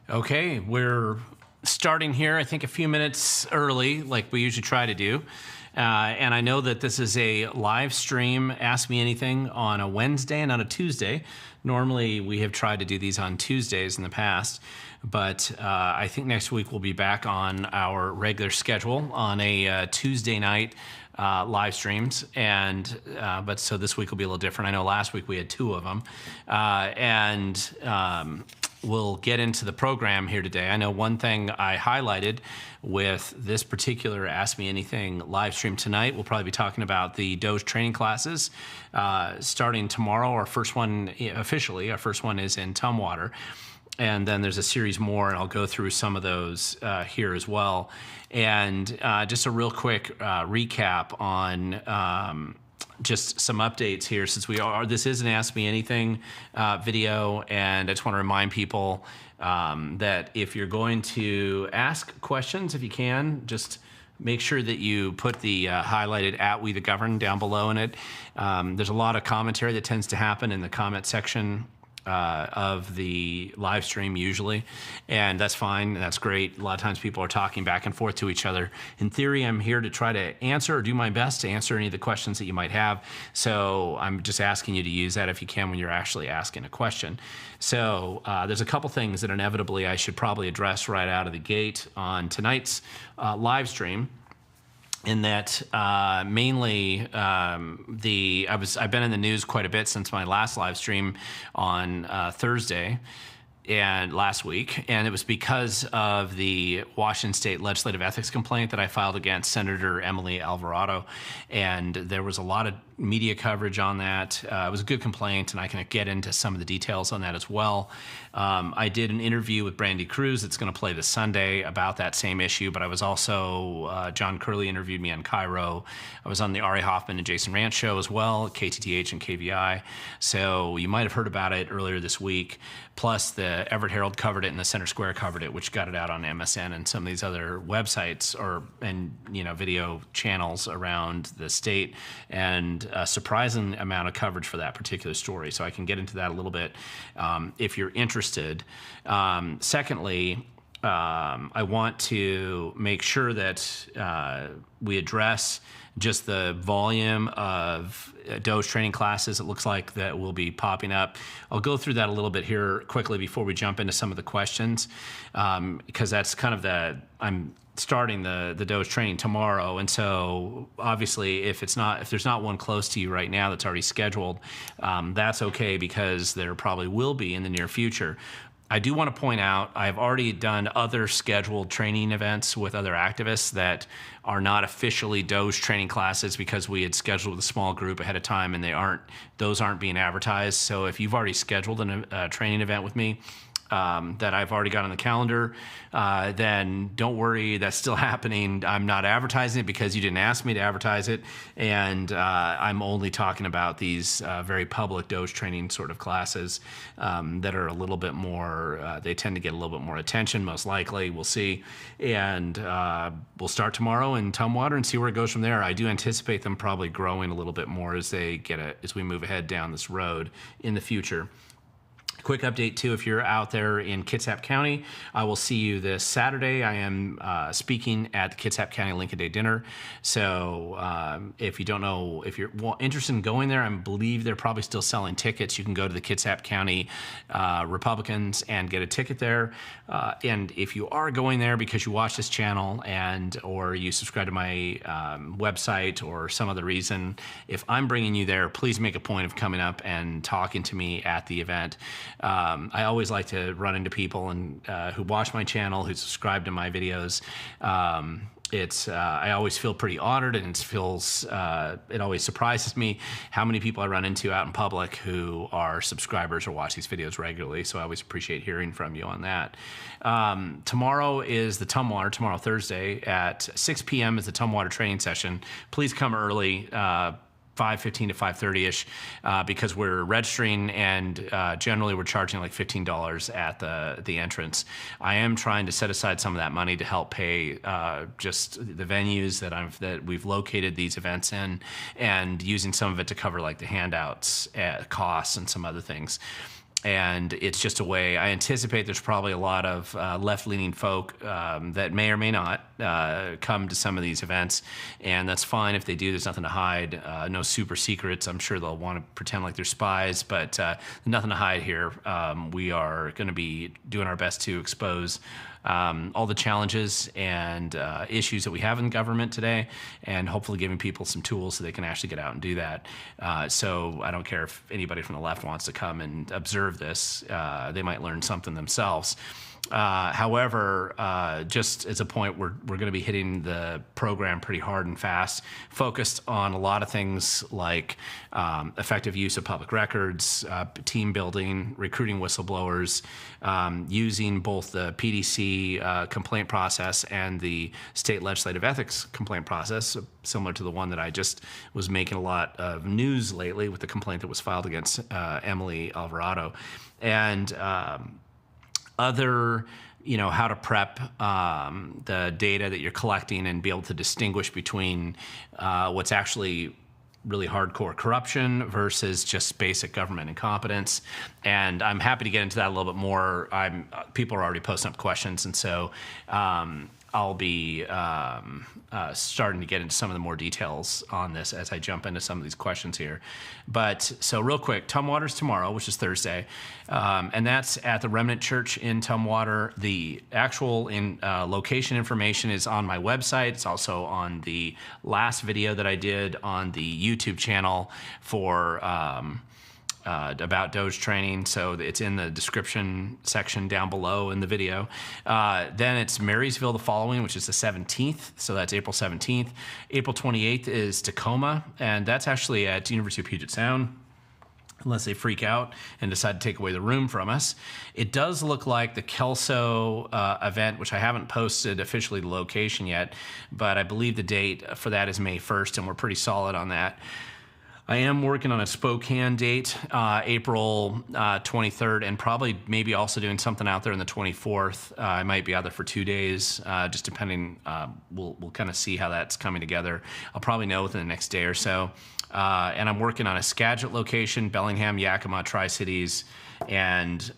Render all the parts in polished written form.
Okay, we're starting here, I think, a few minutes early, like we usually try to do. And I know that this is a live stream, Ask Me Anything, on a Wednesday and on a Tuesday. Normally, we have tried to do these on Tuesdays in the past, but I think next week we'll be back on our regular schedule on a Tuesday night live streams. But so this week will be a little different. I know last week we had two of them. We'll get into the program here today. I know one thing I highlighted with this particular Ask Me Anything live stream tonight, we'll probably be talking about the DOGE training classes starting tomorrow. Our first one officially, our first one is in Tumwater. And then there's a series more, and I'll go through some of those here as well. And just a real quick recap on just some updates here, since this is an Ask Me Anything video, and I just want to remind people that if you're going to ask questions, if you can, just make sure that you put the highlighted @We the Govern down below in it. There's a lot of commentary that tends to happen in the comment section of the live stream usually, and that's fine. That's great. A lot of times people are talking back and forth to each other. In theory, I'm here to try to answer or do my best to answer any of the questions that you might have. So I'm just asking you to use that if you can when you're actually asking a question. So there's a couple things that inevitably I should probably address right out of the gate on tonight's live stream. In that mainly I've been in the news quite a bit since my last live stream on Thursday and last week, and it was because of the Washington State legislative ethics complaint that I filed against Senator Emily Alvarado, and there was a lot of media coverage on that. It was a good complaint, and I can get into some of the details on that as well. I did an interview with Brandy Cruz that's going to play this Sunday about that same issue, but I was also, John Curley interviewed me on Cairo. I was on the Ari Hoffman and Jason Ranch show as well, KTTH and KVI. So you might have heard about it earlier this week. Plus the Everett Herald covered it and the Center Square covered it, which got it out on MSN and some of these other websites and video channels around the state, and a surprising amount of coverage for that particular story. So I can get into that a little bit if you're interested. Secondly, I want to make sure that we address just the volume of DOGE training classes. It looks like that will be popping up. I'll go through that a little bit here quickly before we jump into some of the questions, because that's kind of I'm starting the DOGE training tomorrow, and so obviously if there's not one close to you right now that's already scheduled, that's okay, because there probably will be in the near future. I do want to point out I've already done other scheduled training events with other activists that are not officially DOGE training classes, because we had scheduled with a small group ahead of time, and those aren't being advertised. So if you've already scheduled a training event with me that I've already got on the calendar, then don't worry, that's still happening. I'm not advertising it because you didn't ask me to advertise it, and I'm only talking about these very public DOGE training sort of classes that are a little bit more, they tend to get a little bit more attention, most likely. We'll see. And we'll start tomorrow in Tumwater and see where it goes from there. I do anticipate them probably growing a little bit more as we move ahead down this road in the future. Quick update too, if you're out there in Kitsap County, I will see you this Saturday. I am speaking at the Kitsap County Lincoln Day Dinner. So if you don't know, if you're interested in going there, I believe they're probably still selling tickets. You can go to the Kitsap County Republicans and get a ticket there. And if you are going there because you watch this channel or you subscribe to my website or some other reason, if I'm bringing you there, please make a point of coming up and talking to me at the event. I always like to run into people who watch my channel, who subscribe to my videos. I always feel pretty honored, and it always surprises me how many people I run into out in public who are subscribers or watch these videos regularly. So I always appreciate hearing from you on that. Tomorrow is the Tumwater, tomorrow Thursday at 6 p.m. is the Tumwater training session. Please come early. 5:15 to 5:30ish, because we're registering, and generally we're charging like $15 at the entrance. I am trying to set aside some of that money to help pay just the venues that we've located these events in, and using some of it to cover like the handouts, costs, and some other things. And it's just a way. I anticipate there's probably a lot of left-leaning folk that may or may not come to some of these events, and that's fine if they do. There's nothing to hide, no super secrets. I'm sure they'll want to pretend like they're spies, but nothing to hide here. We are going to be doing our best to expose all the challenges and issues that we have in government today, and hopefully giving people some tools so they can actually get out and do that. So I don't care if anybody from the left wants to come and observe this. They might learn something themselves. However, just as a point, we're going to be hitting the program pretty hard and fast, focused on a lot of things like effective use of public records, team building, recruiting whistleblowers, using both the PDC complaint process and the state legislative ethics complaint process, similar to the one that I just was making a lot of news lately with the complaint that was filed against Emily Alvarado. And other, how to prep the data that you're collecting and be able to distinguish between what's actually really hardcore corruption versus just basic government incompetence. And I'm happy to get into that a little bit more. People are already posting up questions, and so I'll be starting to get into some of the more details on this as I jump into some of these questions here. But so real quick, Tumwater's tomorrow, which is Thursday, and that's at the Remnant Church in Tumwater. The actual location information is on my website. It's also on the last video that I did on the YouTube channel for about DOGE training, so it's in the description section down below in the video. Then it's Marysville the following, which is the 17th, so that's April 17th. April 28th is Tacoma, and that's actually at University of Puget Sound, unless they freak out and decide to take away the room from us. It does look like the Kelso event, which I haven't posted officially the location yet, but I believe the date for that is May 1st, and we're pretty solid on that. I am working on a Spokane date, April 23rd, and probably maybe also doing something out there on the 24th. I might be out there for 2 days, just depending. We'll kind of see how that's coming together. I'll probably know within the next day or so. And I'm working on a Skagit location, Bellingham, Yakima, Tri-Cities, and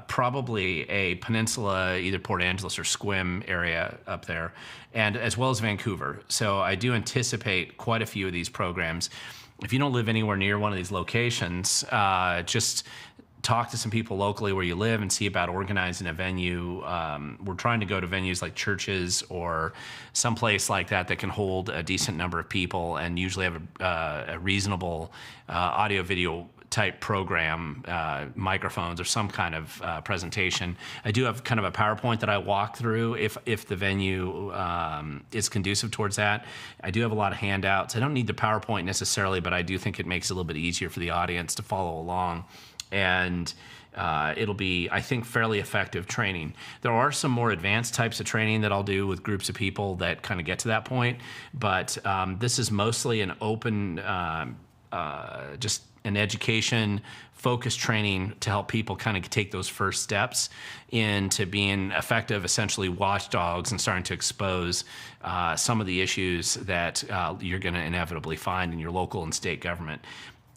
probably a peninsula, either Port Angeles or Sequim area up there, and as well as Vancouver. So I do anticipate quite a few of these programs. If you don't live anywhere near one of these locations, just talk to some people locally where you live and see about organizing a venue. We're trying to go to venues like churches or someplace like that that can hold a decent number of people and usually have a reasonable audio video type program, microphones or some kind of presentation. I do have kind of a PowerPoint that I walk through if the venue is conducive towards that. I do have a lot of handouts. I don't need the PowerPoint necessarily, but I do think it makes it a little bit easier for the audience to follow along. And it'll be, I think, fairly effective training. There are some more advanced types of training that I'll do with groups of people that kind of get to that point, but this is mostly an open, just an education focused training to help people kind of take those first steps into being effective, essentially watchdogs, and starting to expose some of the issues that you're going to inevitably find in your local and state government.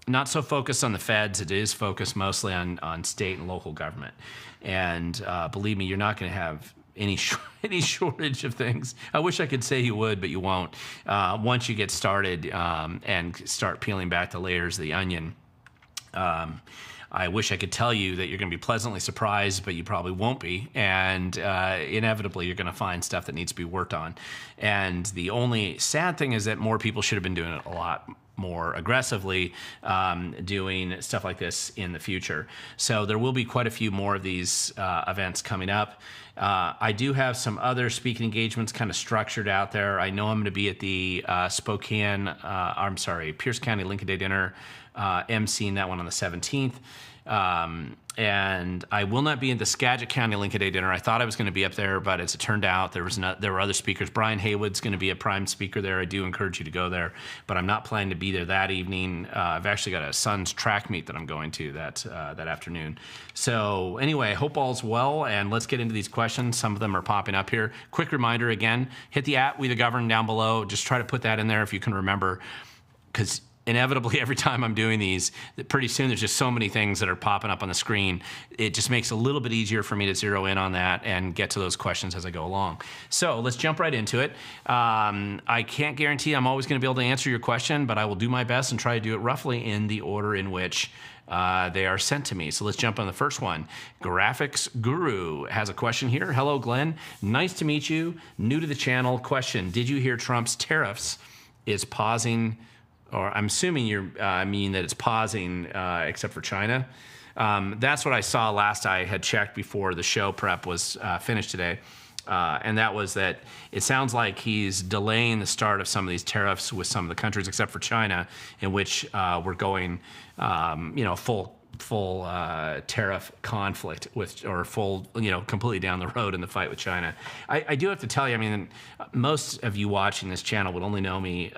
Not so focused on the feds. It is focused mostly on state and local government. And believe me, you're not going to have any shortage of things. I wish I could say you would, but you won't. Once you get started and start peeling back the layers of the onion, I wish I could tell you that you're going to be pleasantly surprised, but you probably won't be. And inevitably, you're going to find stuff that needs to be worked on. And the only sad thing is that more people should have been doing it a lot more aggressively, doing stuff like this in the future. So there will be quite a few more of these events coming up. I do have some other speaking engagements kind of structured out there. I know I'm going to be at the Pierce County Lincoln Day Dinner, emceeing that one on the 17th. And I will not be in the Skagit County Lincoln Day Dinner. I thought I was going to be up there, but as it turned out, there were other speakers. Brian Haywood's going to be a prime speaker there. I do encourage you to go there, but I'm not planning to be there that evening. I've actually got a son's track meet that I'm going to that afternoon. So anyway, I hope all's well, and let's get into these questions. Some of them are popping up here. Quick reminder again, hit the @We the Govern down below. Just try to put that in there if you can remember, because inevitably, every time I'm doing these, pretty soon there's just so many things that are popping up on the screen. It just makes it a little bit easier for me to zero in on that and get to those questions as I go along. So let's jump right into it. I can't guarantee I'm always going to be able to answer your question, but I will do my best and try to do it roughly in the order in which they are sent to me. So let's jump on the first one. Graphics Guru has a question here. Hello, Glenn. Nice to meet you. New to the channel. Question: did you hear Trump's tariffs is pausing, or I'm assuming you mean that it's pausing except for China? That's what I saw last I had checked before the show prep was finished today. And that was that it sounds like he's delaying the start of some of these tariffs with some of the countries except for China, in which we're going, full tariff conflict with, or full, completely down the road in the fight with China. I do have to tell you, I mean, most of you watching this channel would only know me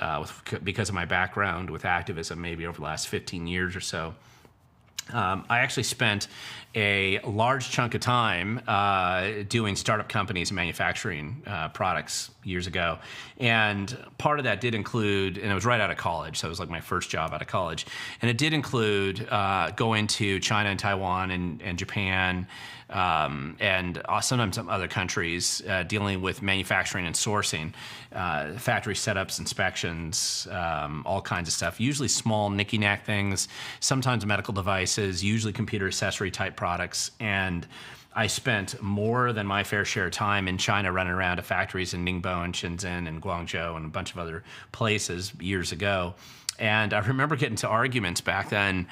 because of my background with activism, maybe over the last 15 years or so. I actually spent a large chunk of time doing startup companies and manufacturing products years ago. And part of that did include, and it was right out of college, so it was like my first job out of college. And it did include going to China and Taiwan and Japan, and sometimes some other countries, dealing with manufacturing and sourcing, factory setups, inspections, all kinds of stuff, usually small knicky-knack things, sometimes medical devices, usually computer accessory type products. And I spent more than my fair share of time in China running around to factories in Ningbo and Shenzhen and Guangzhou and a bunch of other places years ago. And I remember getting to arguments back then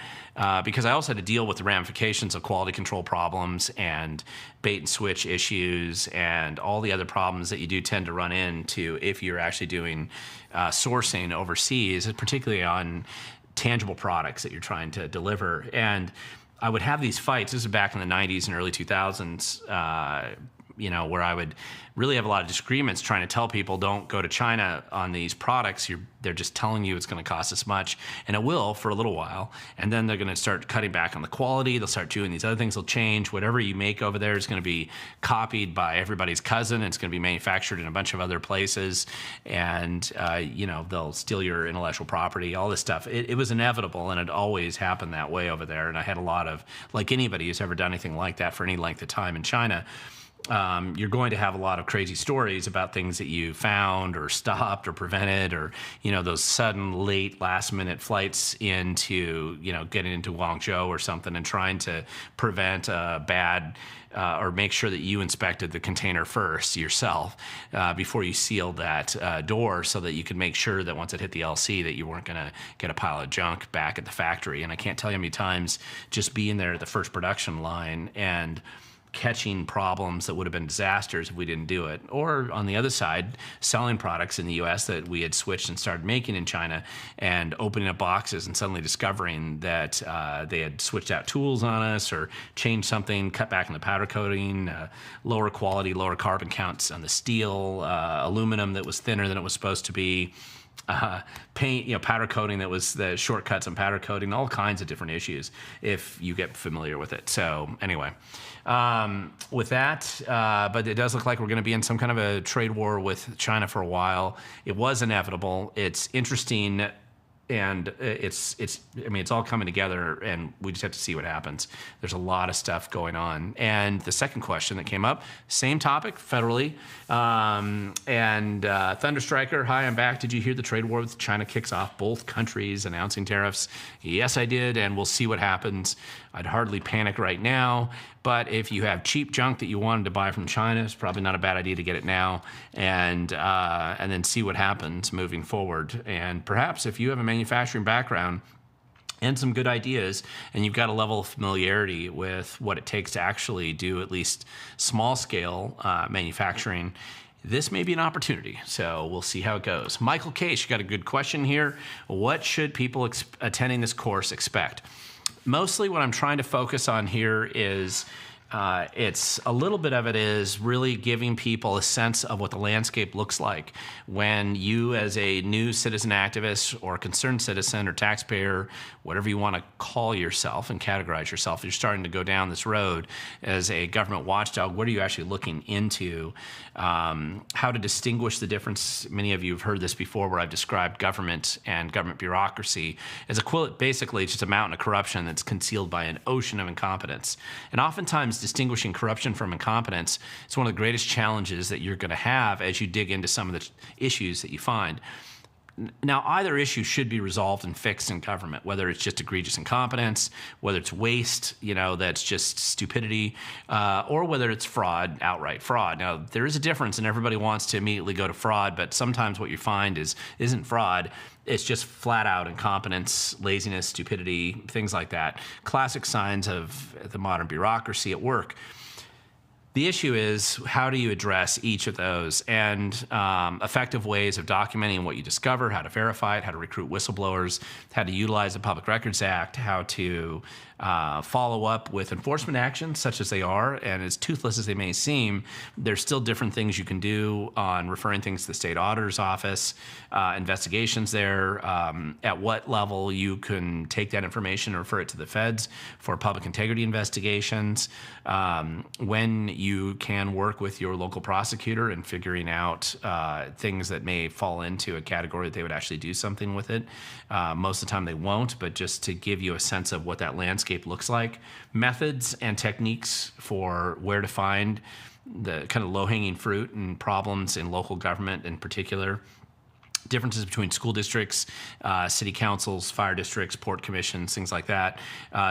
because I also had to deal with the ramifications of quality control problems and bait and switch issues and all the other problems that you do tend to run into if you're actually doing sourcing overseas, particularly on tangible products that you're trying to deliver. And I would have these fights. This is back in the 90s and early 2000s, where I would really have a lot of disagreements trying to tell people don't go to China on these products. They're just telling you it's going to cost this much, and it will for a little while. And then they're going to start cutting back on the quality. They'll start doing these other things. They'll change. Whatever you make over there is going to be copied by everybody's cousin. It's going to be manufactured in a bunch of other places, and they'll steal your intellectual property, all this stuff. It was inevitable, and it always happened that way over there. And I had a lot of, like anybody who's ever done anything like that for any length of time in China, you're going to have a lot of crazy stories about things that you found or stopped or prevented, or those sudden late last minute flights into getting into Guangzhou or something and trying to prevent a bad or make sure that you inspected the container first yourself before you sealed that door, so that you could make sure that once it hit the LC that you weren't going to get a pile of junk back at the factory. And I can't tell you how many times just being there at the first production line and catching problems that would have been disasters if we didn't do it. Or on the other side, selling products in the US that we had switched and started making in China, and opening up boxes and suddenly discovering that they had switched out tools on us or changed something, cut back on the powder coating, lower quality, lower carbon counts on the steel, aluminum that was thinner than it was supposed to be, paint, powder coating that was the shortcuts on powder coating, all kinds of different issues if you get familiar with it. So anyway, with that, but it does look like we're going to be in some kind of a trade war with China for a while. It was inevitable. It's interesting. And it's all coming together, and we just have to see what happens. There's a lot of stuff going on. And the second question that came up, same topic, federally. Thunderstriker, hi, I'm back. Did you hear the trade war with China kicks off, both countries announcing tariffs? Yes, I did, and we'll see what happens. I'd hardly panic right now, but if you have cheap junk that you wanted to buy from China, it's probably not a bad idea to get it now, and then see what happens moving forward. And perhaps if you have a manufacturing background and some good ideas, and you've got a level of familiarity with what it takes to actually do at least small-scale manufacturing, this may be an opportunity. So we'll see how it goes. Michael Case, you got a good question here. What should people attending this course expect? Mostly what I'm trying to focus on here is It's a little bit of it is really giving people a sense of what the landscape looks like when you, as a new citizen activist or concerned citizen or taxpayer, whatever you want to call yourself and categorize yourself, you're starting to go down this road as a government watchdog. What are you actually looking into? How to distinguish the difference. Many of you have heard this before, where I've described government and government bureaucracy as basically just a mountain of corruption that's concealed by an ocean of incompetence. And oftentimes, distinguishing corruption from incompetence is one of the greatest challenges that you're going to have as you dig into some of the issues that you find. Now, either issue should be resolved and fixed in government, whether it's just egregious incompetence, whether it's waste, that's just stupidity, or whether it's fraud, outright fraud. Now, there is a difference, and everybody wants to immediately go to fraud, but sometimes what you find isn't fraud. It's just flat out incompetence, laziness, stupidity, things like that. Classic signs of the modern bureaucracy at work. The issue is, how do you address each of those, and effective ways of documenting what you discover, how to verify it, how to recruit whistleblowers, how to utilize the Public Records Act, how to follow up with enforcement actions, such as they are, and as toothless as they may seem, there's still different things you can do on referring things to the state auditor's office, investigations there, at what level you can take that information and refer it to the feds for public integrity investigations, when you can work with your local prosecutor in figuring out things that may fall into a category that they would actually do something with it. Most of the time they won't, but just to give you a sense of what that landscape looks like. Methods and techniques for where to find the kind of low-hanging fruit and problems in local government in particular. Differences between school districts, city councils, fire districts, port commissions, things like that.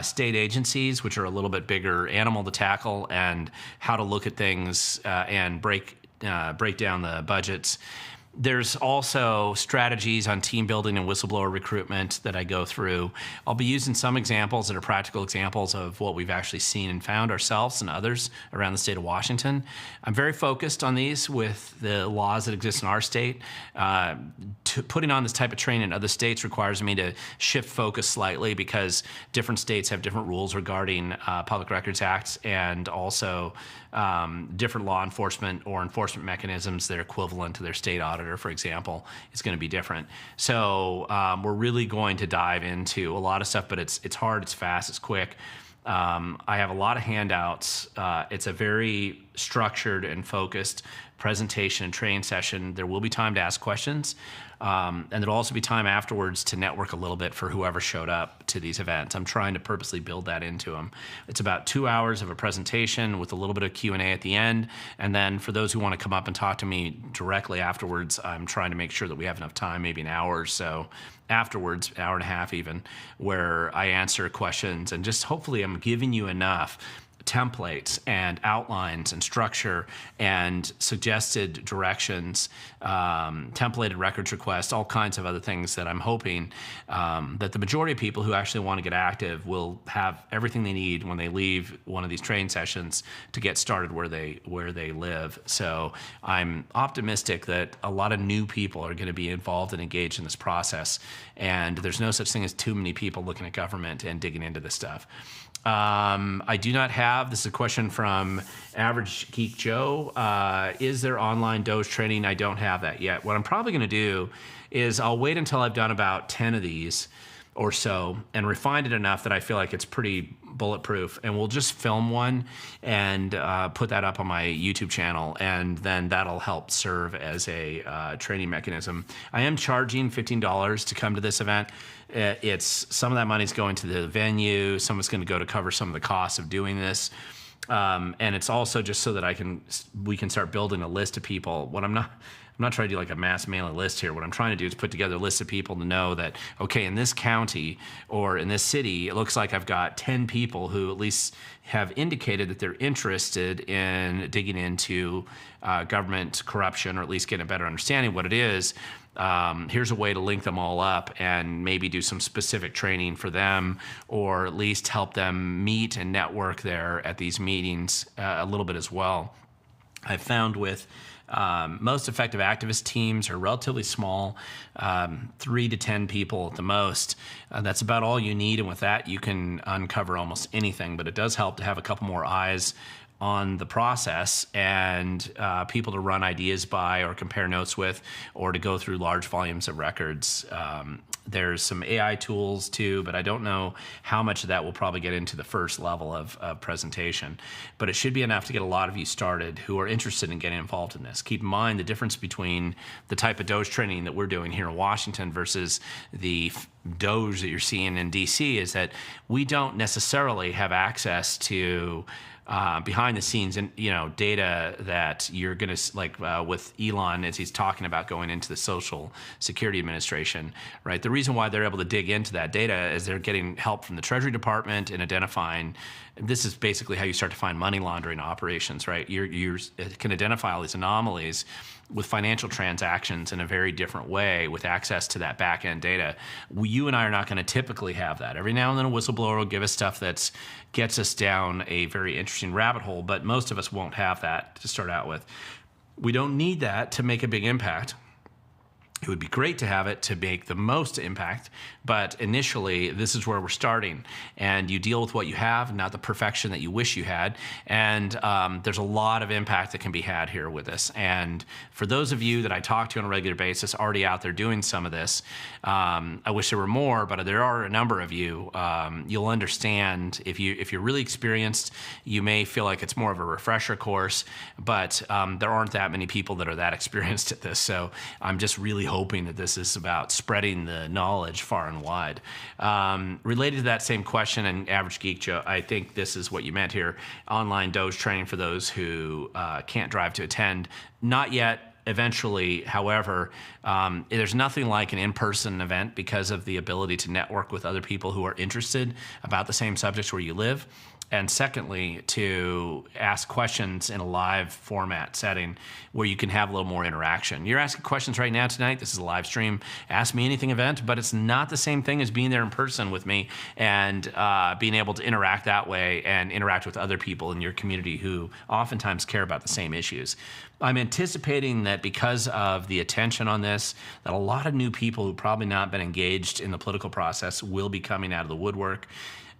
State agencies, which are a little bit bigger animal to tackle, and how to look at things and break down the budgets. There's also strategies on team building and whistleblower recruitment that I go through. I'll be using some examples that are practical examples of what we've actually seen and found ourselves and others around the state of Washington. I'm very focused on these with the laws that exist in our state. Putting on this type of training in other states requires me to shift focus slightly, because different states have different rules regarding Public Records Acts, and also different law enforcement or enforcement mechanisms that are equivalent to their state auditor, for example, is going to be different. So we're really going to dive into a lot of stuff, but it's hard, it's fast, it's quick. I have a lot of handouts. It's a very structured and focused presentation and training session. There will be time to ask questions. And there'll also be time afterwards to network a little bit for whoever showed up to these events. I'm trying to purposely build that into them. It's about 2 hours of a presentation with a little bit of Q&A at the end. And then for those who want to come up and talk to me directly afterwards, I'm trying to make sure that we have enough time, maybe an hour or so afterwards, an hour and a half even, where I answer questions, and just hopefully I'm giving you enough templates and outlines and structure and suggested directions, templated records requests, all kinds of other things that I'm hoping that the majority of people who actually want to get active will have everything they need when they leave one of these training sessions to get started where they live. So I'm optimistic that a lot of new people are going to be involved and engaged in this process, and there's no such thing as too many people looking at government and digging into this stuff. I do not have, this is a question from Average Geek Joe, is there online DOGE training? I don't have that yet. What I'm probably going to do is I'll wait until I've done about 10 of these or so and refined it enough that I feel like it's pretty bulletproof, and we'll just film one and put that up on my YouTube channel, and then that'll help serve as a training mechanism. I am charging $15 to come to this event. It's some of that money's going to the venue, some is going to go to cover some of the costs of doing this, and it's also just so that we can start building a list of people. I'm not trying to do like a mass mailing list here. What I'm trying to do is put together a list of people to know that, okay, in this county or in this city, it looks like I've got 10 people who at least have indicated that they're interested in digging into government corruption, or at least getting a better understanding of what it is. Here's a way to link them all up and maybe do some specific training for them, or at least help them meet and network there at these meetings a little bit as well. I've found with most effective activist teams are relatively small, 3 to 10 people at the most. That's about all you need, and with that, you can uncover almost anything. But it does help to have a couple more eyes on the process and people to run ideas by or compare notes with or to go through large volumes of records. There's some AI tools too, but I don't know how much of that will probably get into the first level of presentation. But it should be enough to get a lot of you started who are interested in getting involved in this. Keep in mind the difference between the type of DOGE training that we're doing here in Washington versus the DOGE that you're seeing in DC is that we don't necessarily have access to behind the scenes and data that you're going to with Elon as he's talking about going into the Social Security Administration, right? The reason why they're able to dig into that data is they're getting help from the Treasury Department in identifying. This is basically how you start to find money laundering operations, right? You can identify all these anomalies with financial transactions in a very different way with access to that back end data. You and I are not going to typically have that. Every now and then a whistleblower will give us stuff that gets us down a very interesting rabbit hole, but most of us won't have that to start out with. We don't need that to make a big impact. It would be great to have it to make the most impact, but initially this is where we're starting, and you deal with what you have, not the perfection that you wish you had, and there's a lot of impact that can be had here with this. And for those of you that I talk to on a regular basis already out there doing some of this, I wish there were more, but there are a number of you. You'll understand if you're really experienced, you may feel like it's more of a refresher course, but there aren't that many people that are that experienced at this, so I'm just really hoping that this is about spreading the knowledge far and wide. Related to that same question and Average Geek Joe, I think this is what you meant here. Online DOGE training for those who can't drive to attend. Not yet. Eventually, however, there's nothing like an in-person event because of the ability to network with other people who are interested about the same subjects where you live. And secondly, to ask questions in a live format setting where you can have a little more interaction. You're asking questions right now tonight. This is a live stream, Ask Me Anything event, but it's not the same thing as being there in person with me and being able to interact that way and interact with other people in your community who oftentimes care about the same issues. I'm anticipating that because of the attention on this, that a lot of new people who've probably not been engaged in the political process will be coming out of the woodwork.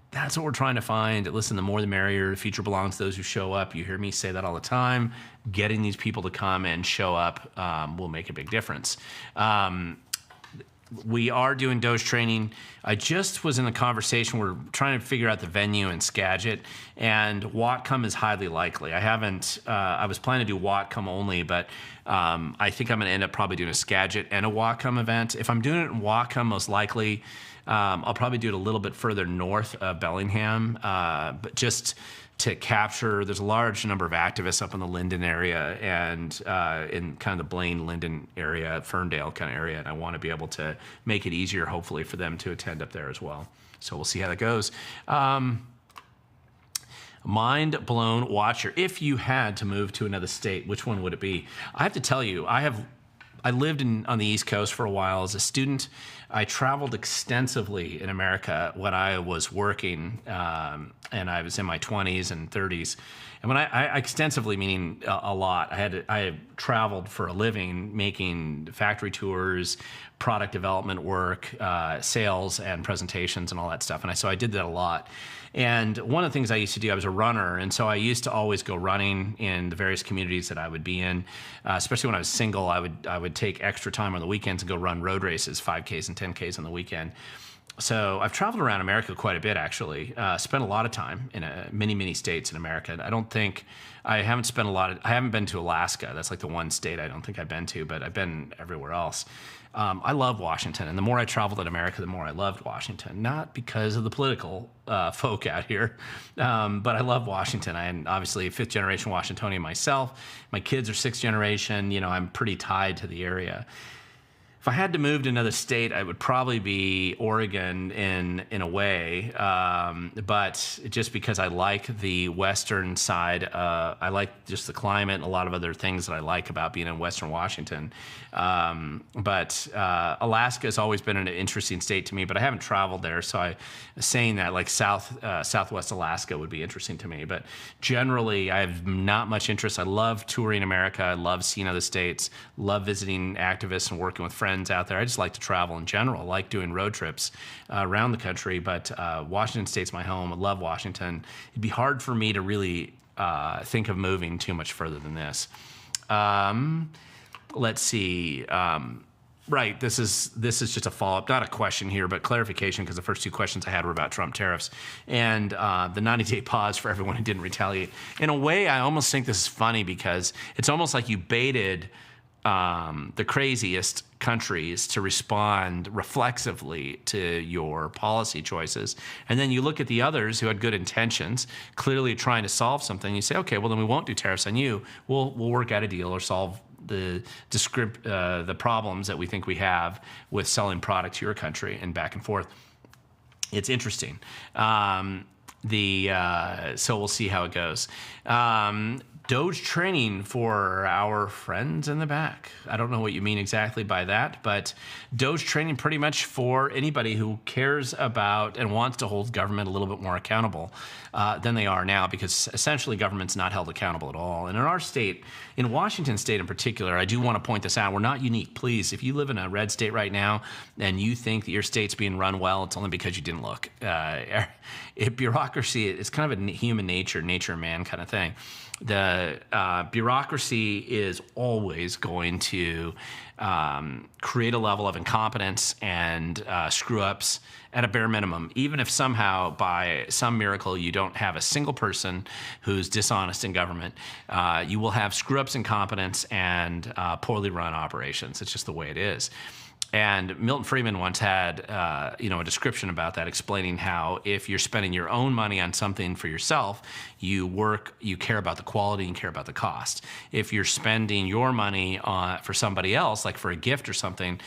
That's what we're trying to find. Listen, the more the merrier. The future belongs to those who show up. You hear me say that all the time. Getting these people to come and show up will make a big difference. We are doing DOGE training. I just was in a conversation. We're trying to figure out the venue in Skagit, and Whatcom is highly likely. I was planning to do Whatcom only, but I think I'm going to end up probably doing a Skagit and a Whatcom event. If I'm doing it in Whatcom, most likely I'll probably do it a little bit further north of Bellingham, but just to capture, there's a large number of activists up in the Linden area and in kind of the Blaine, Linden area, Ferndale kind of area, and I want to be able to make it easier, hopefully, for them to attend up there as well. So we'll see how that goes. Mind blown watcher. If you had to move to another state, which one would it be? I have to tell you, I lived on the East Coast for a while as a student. I traveled extensively in America when I was working, and I was in my 20s and 30s. And when I extensively, meaning a lot, I had traveled for a living, making factory tours, product development work, sales and presentations and all that stuff. And so I did that a lot. And one of the things I used to do, I was a runner, and so I used to always go running in the various communities that I would be in. Especially when I was single, I would take extra time on the weekends and go run road races, 5Ks and 10Ks on the weekend. So I've traveled around America quite a bit, actually. Spent a lot of time in many states in America. I haven't been to Alaska. That's like the one state I don't think I've been to, but I've been everywhere else. I love Washington, and the more I traveled in America, the more I loved Washington. Not because of the political folk out here, but I love Washington. I'm obviously a fifth-generation Washingtonian myself. My kids are sixth generation. I'm pretty tied to the area. If If I had to move to another state, I would probably be Oregon in a way, but just because I like the western side, I like just the climate and a lot of other things that I like about being in Western Washington. But Alaska has always been an interesting state to me, but I haven't traveled there, so I saying that like Southwest Alaska would be interesting to me. But generally, I have not much interest. I love touring America. I love seeing other states. Love visiting activists and working with friends out there. I just like to travel in general. I like doing road trips around the country, but Washington State's my home. I love Washington. It'd be hard for me to really think of moving too much further than this. Let's see. Right, this is just a follow-up, not a question here, but clarification, because the first two questions I had were about Trump tariffs and the 90-day pause for everyone who didn't retaliate. In a way, I almost think this is funny because it's almost like you baited the craziest countries to respond reflexively to your policy choices. And then you look at the others who had good intentions, clearly trying to solve something. You say, okay, well, then we won't do tariffs on you. We'll work out a deal or solve the problems that we think we have with selling product to your country and back and forth. It's interesting. So we'll see how it goes. DOGE training for our friends in the back. I don't know what you mean exactly by that, but DOGE training pretty much for anybody who cares about and wants to hold government a little bit more accountable than they are now, because essentially government's not held accountable at all. And in our state, in Washington State in particular, I do want to point this out. We're not unique. Please, if you live in a red state right now and you think that your state's being run well, it's only because you didn't look. Bureaucracy is kind of a human nature of man kind of thing. The bureaucracy is always going to create a level of incompetence and screw-ups at a bare minimum, even if somehow by some miracle you don't have a single person who's dishonest in government. You will have screw-ups, incompetence, and poorly run operations. It's just the way it is. And Milton Friedman once had, a description about that, explaining how if you're spending your own money on something for yourself, you care about the quality and care about the cost. If you're spending your money for somebody else, like for a gift or something,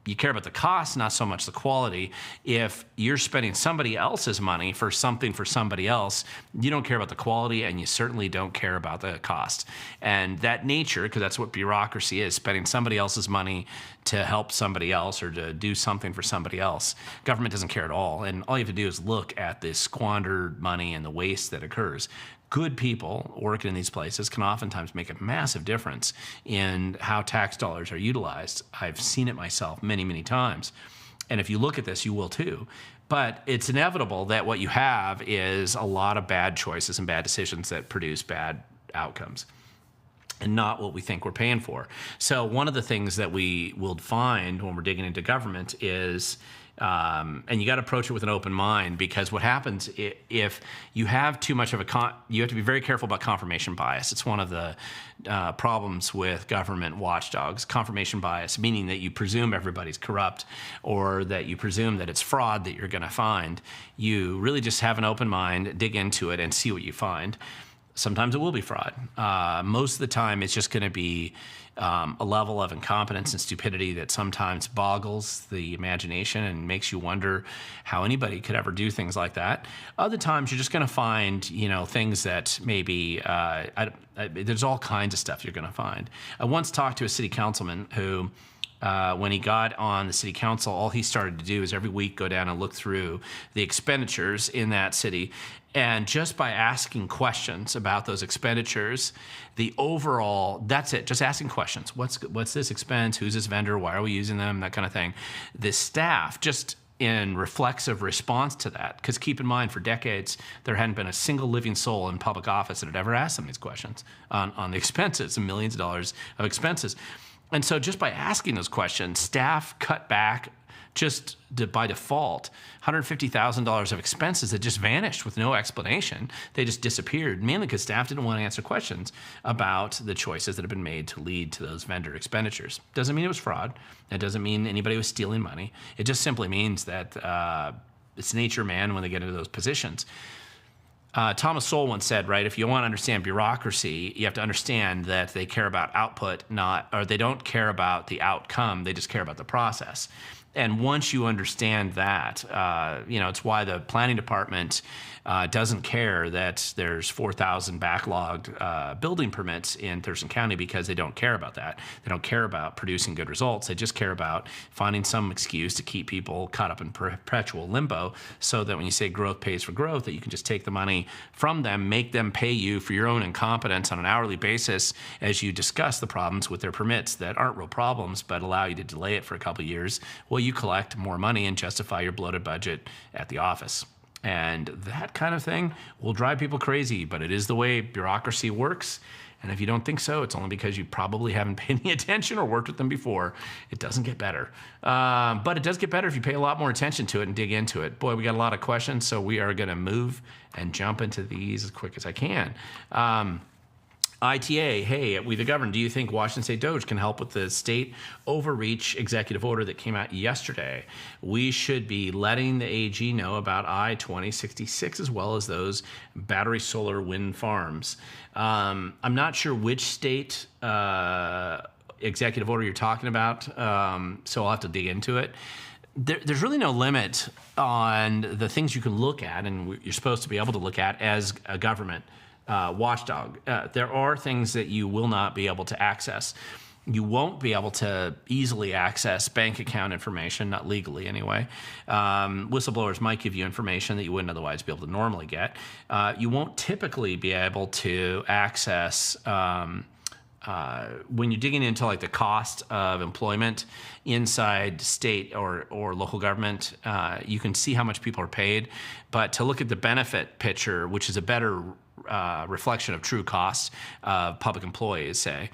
you care about the cost, not so much the quality. If you're spending somebody else's money for something for somebody else, you don't care about the quality, and you certainly don't care about the cost. And that nature, because that's what bureaucracy is, spending somebody else's money to help somebody else or to do something for somebody else. Government doesn't care at all. And all you have to do is look at the squandered money and the waste that occurs. Good people working in these places can oftentimes make a massive difference in how tax dollars are utilized. I've seen it myself many, many times. And if you look at this, you will too. But it's inevitable that what you have is a lot of bad choices and bad decisions that produce bad outcomes, and not what we think we're paying for. So one of the things that we will find when we're digging into government is, and you got to approach it with an open mind, because what happens if you have too much of you have to be very careful about confirmation bias. It's one of the problems with government watchdogs. Confirmation bias, meaning that you presume everybody's corrupt, or that you presume that it's fraud that you're going to find. You really just have an open mind, dig into it, and see what you find. Sometimes it will be fraud. Most of the time, it's just going to be a level of incompetence and stupidity that sometimes boggles the imagination and makes you wonder how anybody could ever do things like that. Other times, you're just going to find, things that maybe there's all kinds of stuff you're going to find. I once talked to a city councilman who, when he got on the city council, all he started to do is every week go down and look through the expenditures in that city. And just by asking questions about those expenditures, the overall, that's it, just asking questions. What's this expense? Who's this vendor? Why are we using them? That kind of thing. The staff, just in reflexive response to that, because keep in mind, for decades, there hadn't been a single living soul in public office that had ever asked them these questions on the expenses, and millions of dollars of expenses. And so just by asking those questions, staff cut back just by default $150,000 of expenses that just vanished with no explanation. They just disappeared, mainly because staff didn't want to answer questions about the choices that have been made to lead to those vendor expenditures. Doesn't mean it was fraud. That doesn't mean anybody was stealing money. It just simply means that it's nature man when they get into those positions. Thomas Sowell once said, right, if you want to understand bureaucracy, you have to understand that they care about output, or they don't care about the outcome, they just care about the process. And once you understand that, it's why the planning department doesn't care that there's 4,000 backlogged building permits in Thurston County, because they don't care about that. They don't care about producing good results. They just care about finding some excuse to keep people caught up in perpetual limbo, so that when you say growth pays for growth, that you can just take the money from them, make them pay you for your own incompetence on an hourly basis as you discuss the problems with their permits that aren't real problems but allow you to delay it for a couple of years. Well, you collect more money and justify your bloated budget at the office. And that kind of thing will drive people crazy, but it is the way bureaucracy works. And if you don't think so, it's only because you probably haven't paid any attention or worked with them before. It doesn't get better. But it does get better if you pay a lot more attention to it and dig into it. Boy, we got a lot of questions, so we are going to move and jump into these as quick as I can. ITA, hey, We the Govern, do you think Washington State DOGE can help with the state overreach executive order that came out yesterday? We should be letting the AG know about I-2066 as well as those battery solar wind farms. I'm not sure which state executive order you're talking about, so I'll have to dig into it. There's really no limit on the things you can look at, and you're supposed to be able to look at as a government watchdog. There are things that you will not be able to access. You won't be able to easily access bank account information, not legally anyway. Whistleblowers might give you information that you wouldn't otherwise be able to normally get. You won't typically be able to access when you're digging into like the cost of employment inside state or local government, you can see how much people are paid. But to look at the benefit picture, which is a better reflection of true costs of public employees, say,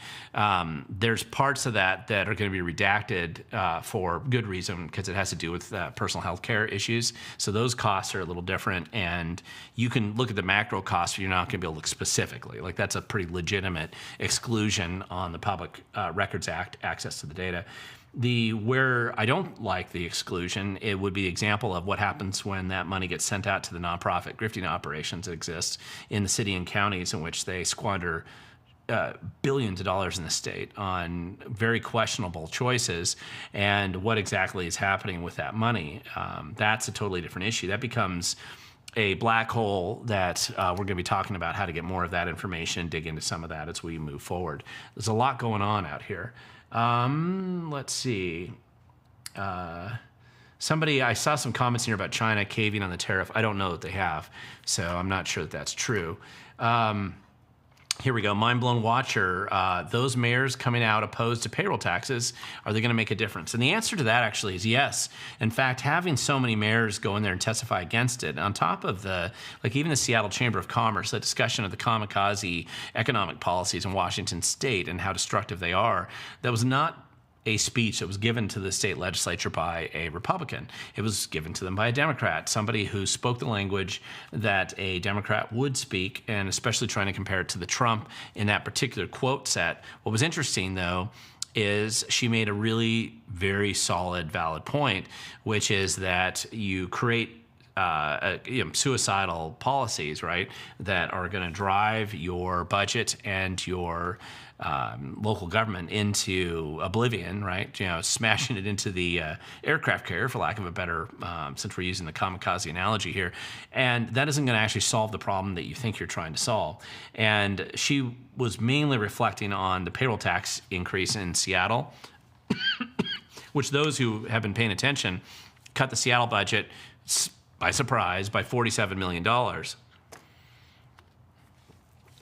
there's parts of that are going to be redacted for good reason, because it has to do with personal health care issues. So those costs are a little different, and you can look at the macro costs, but you're not going to be able to look specifically. Like, that's a pretty legitimate exclusion on the Public Records Act access to the data. Where I don't like the exclusion, it would be the example of what happens when that money gets sent out to the nonprofit grifting operations that exist in the city and counties, in which they squander billions of dollars in the state on very questionable choices, and what exactly is happening with that money. That's a totally different issue. That becomes a black hole that we're going to be talking about how to get more of that information, dig into some of that as we move forward. There's a lot going on out here. Let's see. I saw some comments here about China caving on the tariff. I don't know that they have, so I'm not sure that that's true. Here we go. Mind Blown Watcher. Those mayors coming out opposed to payroll taxes, are they going to make a difference? And the answer to that actually is yes. In fact, having so many mayors go in there and testify against it, on top of even the Seattle Chamber of Commerce, the discussion of the kamikaze economic policies in Washington state and how destructive they are, that was not a speech that was given to the state legislature by a Republican. It was given to them by a Democrat, somebody who spoke the language that a Democrat would speak, and especially trying to compare it to the Trump in that particular quote set. What was interesting, though, is she made a really very solid, valid point, which is that you create suicidal policies, right, that are going to drive your budget and your local government into oblivion, right? Smashing it into the aircraft carrier, for lack of a better, since we're using the kamikaze analogy here. And that isn't going to actually solve the problem that you think you're trying to solve. And she was mainly reflecting on the payroll tax increase in Seattle, which those who have been paying attention cut the Seattle budget by surprise by $47 million.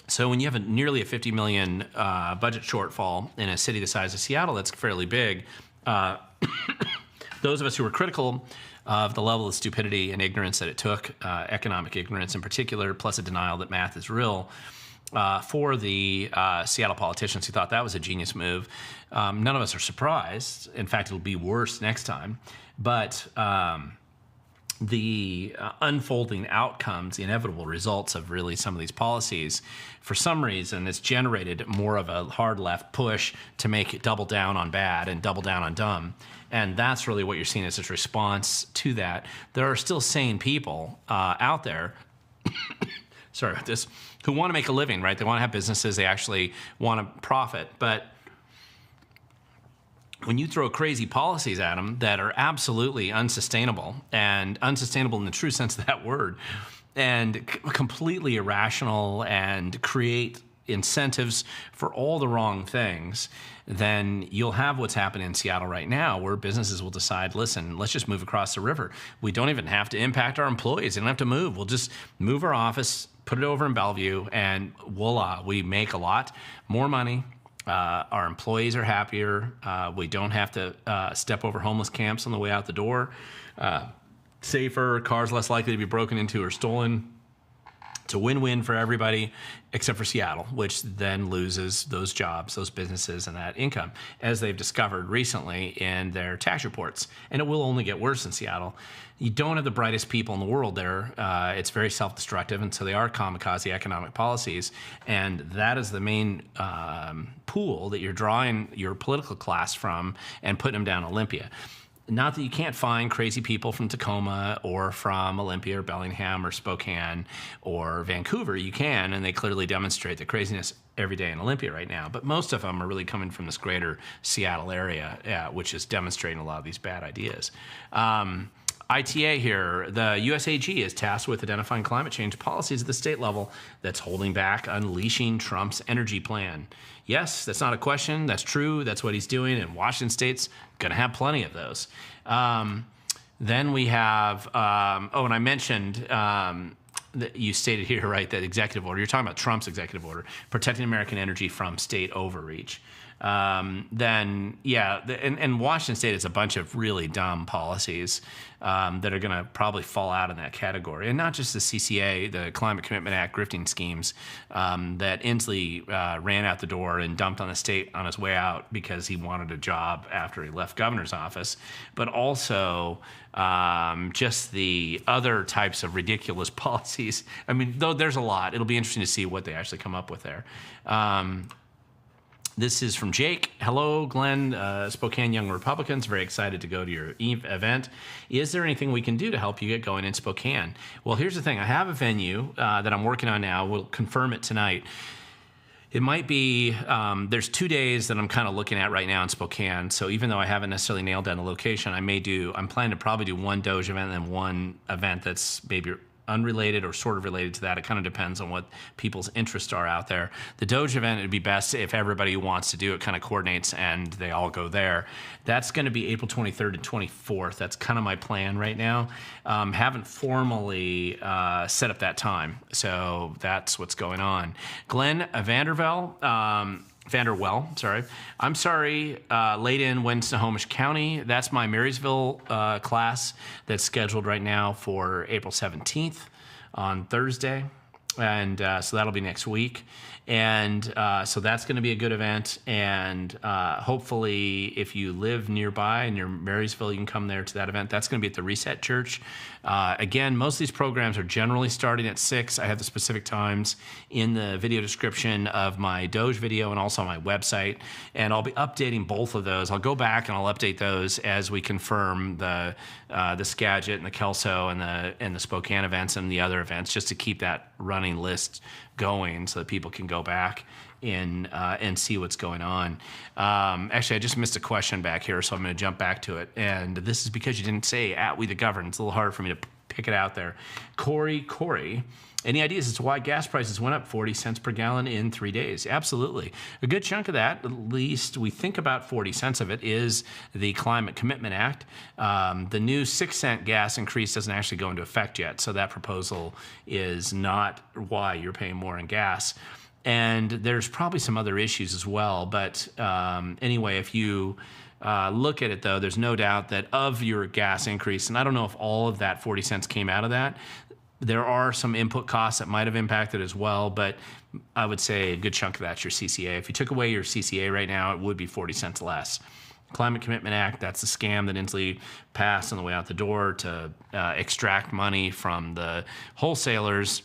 So when you have nearly a $50 million budget shortfall in a city the size of Seattle, that's fairly big. Those of us who were critical of the level of stupidity and ignorance that it took, economic ignorance in particular, plus a denial that math is real, for the Seattle politicians who thought that was a genius move, none of us are surprised. In fact, it'll be worse next time. But the unfolding outcomes, the inevitable results of really some of these policies, for some reason, it's generated more of a hard left push to make it double down on bad and double down on dumb. And that's really what you're seeing as its response to that. There are still sane people out there, sorry about this, who want to make a living, right? They want to have businesses. They actually want to profit. But when you throw crazy policies at them that are absolutely unsustainable, and unsustainable in the true sense of that word, and completely irrational, and create incentives for all the wrong things, then you'll have what's happening in Seattle right now, where businesses will decide, listen, let's just move across the river. We don't even have to impact our employees. They don't have to move. We'll just move our office, put it over in Bellevue, and voila, we make a lot more money. Our employees are happier. We don't have to step over homeless camps on the way out the door. Safer, cars less likely to be broken into or stolen. It's a win-win for everybody except for Seattle, which then loses those jobs, those businesses, and that income, as they've discovered recently in their tax reports. And it will only get worse in Seattle. You don't have the brightest people in the world there. It's very self-destructive, and so they are kamikaze economic policies. And that is the main pool that you're drawing your political class from and putting them down Olympia. Not that you can't find crazy people from Tacoma or from Olympia or Bellingham or Spokane or Vancouver. You can, and they clearly demonstrate the craziness every day in Olympia right now. But most of them are really coming from this greater Seattle area, which is demonstrating a lot of these bad ideas. ITA here, the USAG is tasked with identifying climate change policies at the state level that's holding back unleashing Trump's energy plan. Yes, that's not a question. That's true. That's what he's doing. And Washington State's going to have plenty of those. Then we have, and I mentioned that you stated here, right, that executive order. You're talking about Trump's executive order, protecting American energy from state overreach. Then, yeah, and Washington State is a bunch of really dumb policies that are going to probably fall out in that category. And not just the CCA, the Climate Commitment Act grifting schemes that Inslee ran out the door and dumped on the state on his way out because he wanted a job after he left governor's office, but also just the other types of ridiculous policies. I mean, though there's a lot. It'll be interesting to see what they actually come up with there. This is from Jake. Hello, Glenn, Spokane Young Republicans. Very excited to go to your event. Is there anything we can do to help you get going in Spokane? Well, here's the thing. I have a venue that I'm working on now. We'll confirm it tonight. It might be, there's 2 days that I'm kind of looking at right now in Spokane. So even though I haven't necessarily nailed down the location, I'm planning to probably do one DOGE event and then one event that's maybe unrelated or sort of related to that. It kind of depends on what people's interests are out there. The DOGE event, it'd be best if everybody who wants to do it kind of coordinates and they all go there. That's going to be April 23rd and 24th. That's kind of my plan right now. Haven't formally set up that time. So that's what's going on. Glenn Vanderwell, sorry. I'm sorry, late in when Snohomish County. That's my Marysville class that's scheduled right now for April 17th on Thursday. And so that'll be next week. And so that's going to be a good event. And hopefully, if you live nearby near Marysville, you can come there to that event. That's going to be at the Reset Church. Again, most of these programs are generally starting at 6. I have the specific times in the video description of my DOGE video and also on my website. And I'll be updating both of those. I'll go back and I'll update those as we confirm the Skagit and the Kelso and the Spokane events and the other events, just to keep that running list going so that people can go back and see what's going on. Actually, I just missed a question back here, so I'm going to jump back to it. And this is because you didn't say at We the Govern. It's a little hard for me to pick it out there. Corey, any ideas as to why gas prices went up 40 cents per gallon in 3 days? Absolutely. A good chunk of that, at least we think about 40 cents of it, is the Climate Commitment Act. The new 6-cent gas increase doesn't actually go into effect yet, so that proposal is not why you're paying more in gas. And there's probably some other issues as well. But anyway, if you look at it, though, there's no doubt that of your gas increase, and I don't know if all of that 40 cents came out of that, there are some input costs that might have impacted as well, but I would say a good chunk of that's your CCA. If you took away your CCA right now, it would be 40 cents less. Climate Commitment Act, that's the scam that Inslee passed on the way out the door to extract money from the wholesalers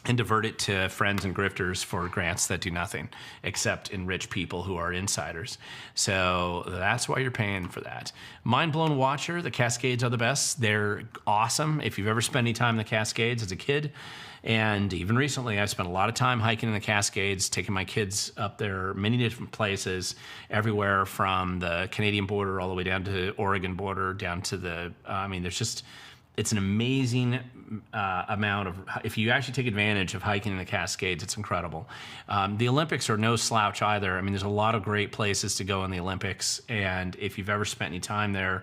and divert it to friends and grifters for grants that do nothing except enrich people who are insiders. So that's why you're paying for that. Mind Blown Watcher, the Cascades are the best. They're awesome. If you've ever spent any time in the Cascades as a kid, and even recently, I've spent a lot of time hiking in the Cascades, taking my kids up there, many different places, everywhere from the Canadian border all the way down to the Oregon border, down to the, it's an amazing amount of, if you actually take advantage of hiking in the Cascades, it's incredible. The Olympics are no slouch either. I mean, there's a lot of great places to go in the Olympics, and if you've ever spent any time there,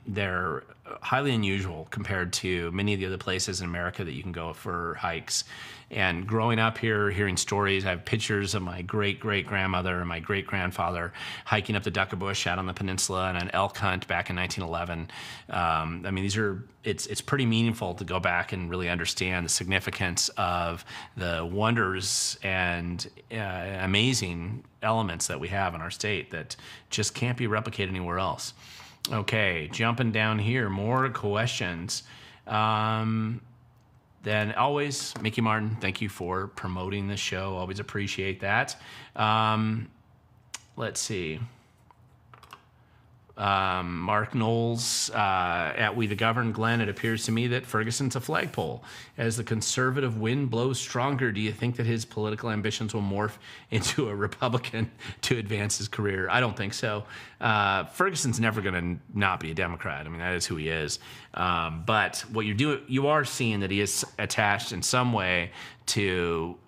they're highly unusual compared to many of the other places in America that you can go for hikes. And growing up here, hearing stories, I have pictures of my great-great-grandmother and my great-grandfather hiking up the Duckabush out on the peninsula and an elk hunt back in 1911. I mean, it's pretty meaningful to go back and really understand the significance of the wonders and amazing elements that we have in our state that just can't be replicated anywhere else. Okay, jumping down here, more questions. Then always, Mickey Martin, thank you for promoting the show. Always appreciate that. Let's see. Mark Knowles at We the Govern. Glenn, it appears to me that Ferguson's a flagpole. As the conservative wind blows stronger, do you think that his political ambitions will morph into a Republican to advance his career? I don't think so. Ferguson's never going to not be a Democrat. I mean, that is who he is. But what you are seeing that he is attached in some way to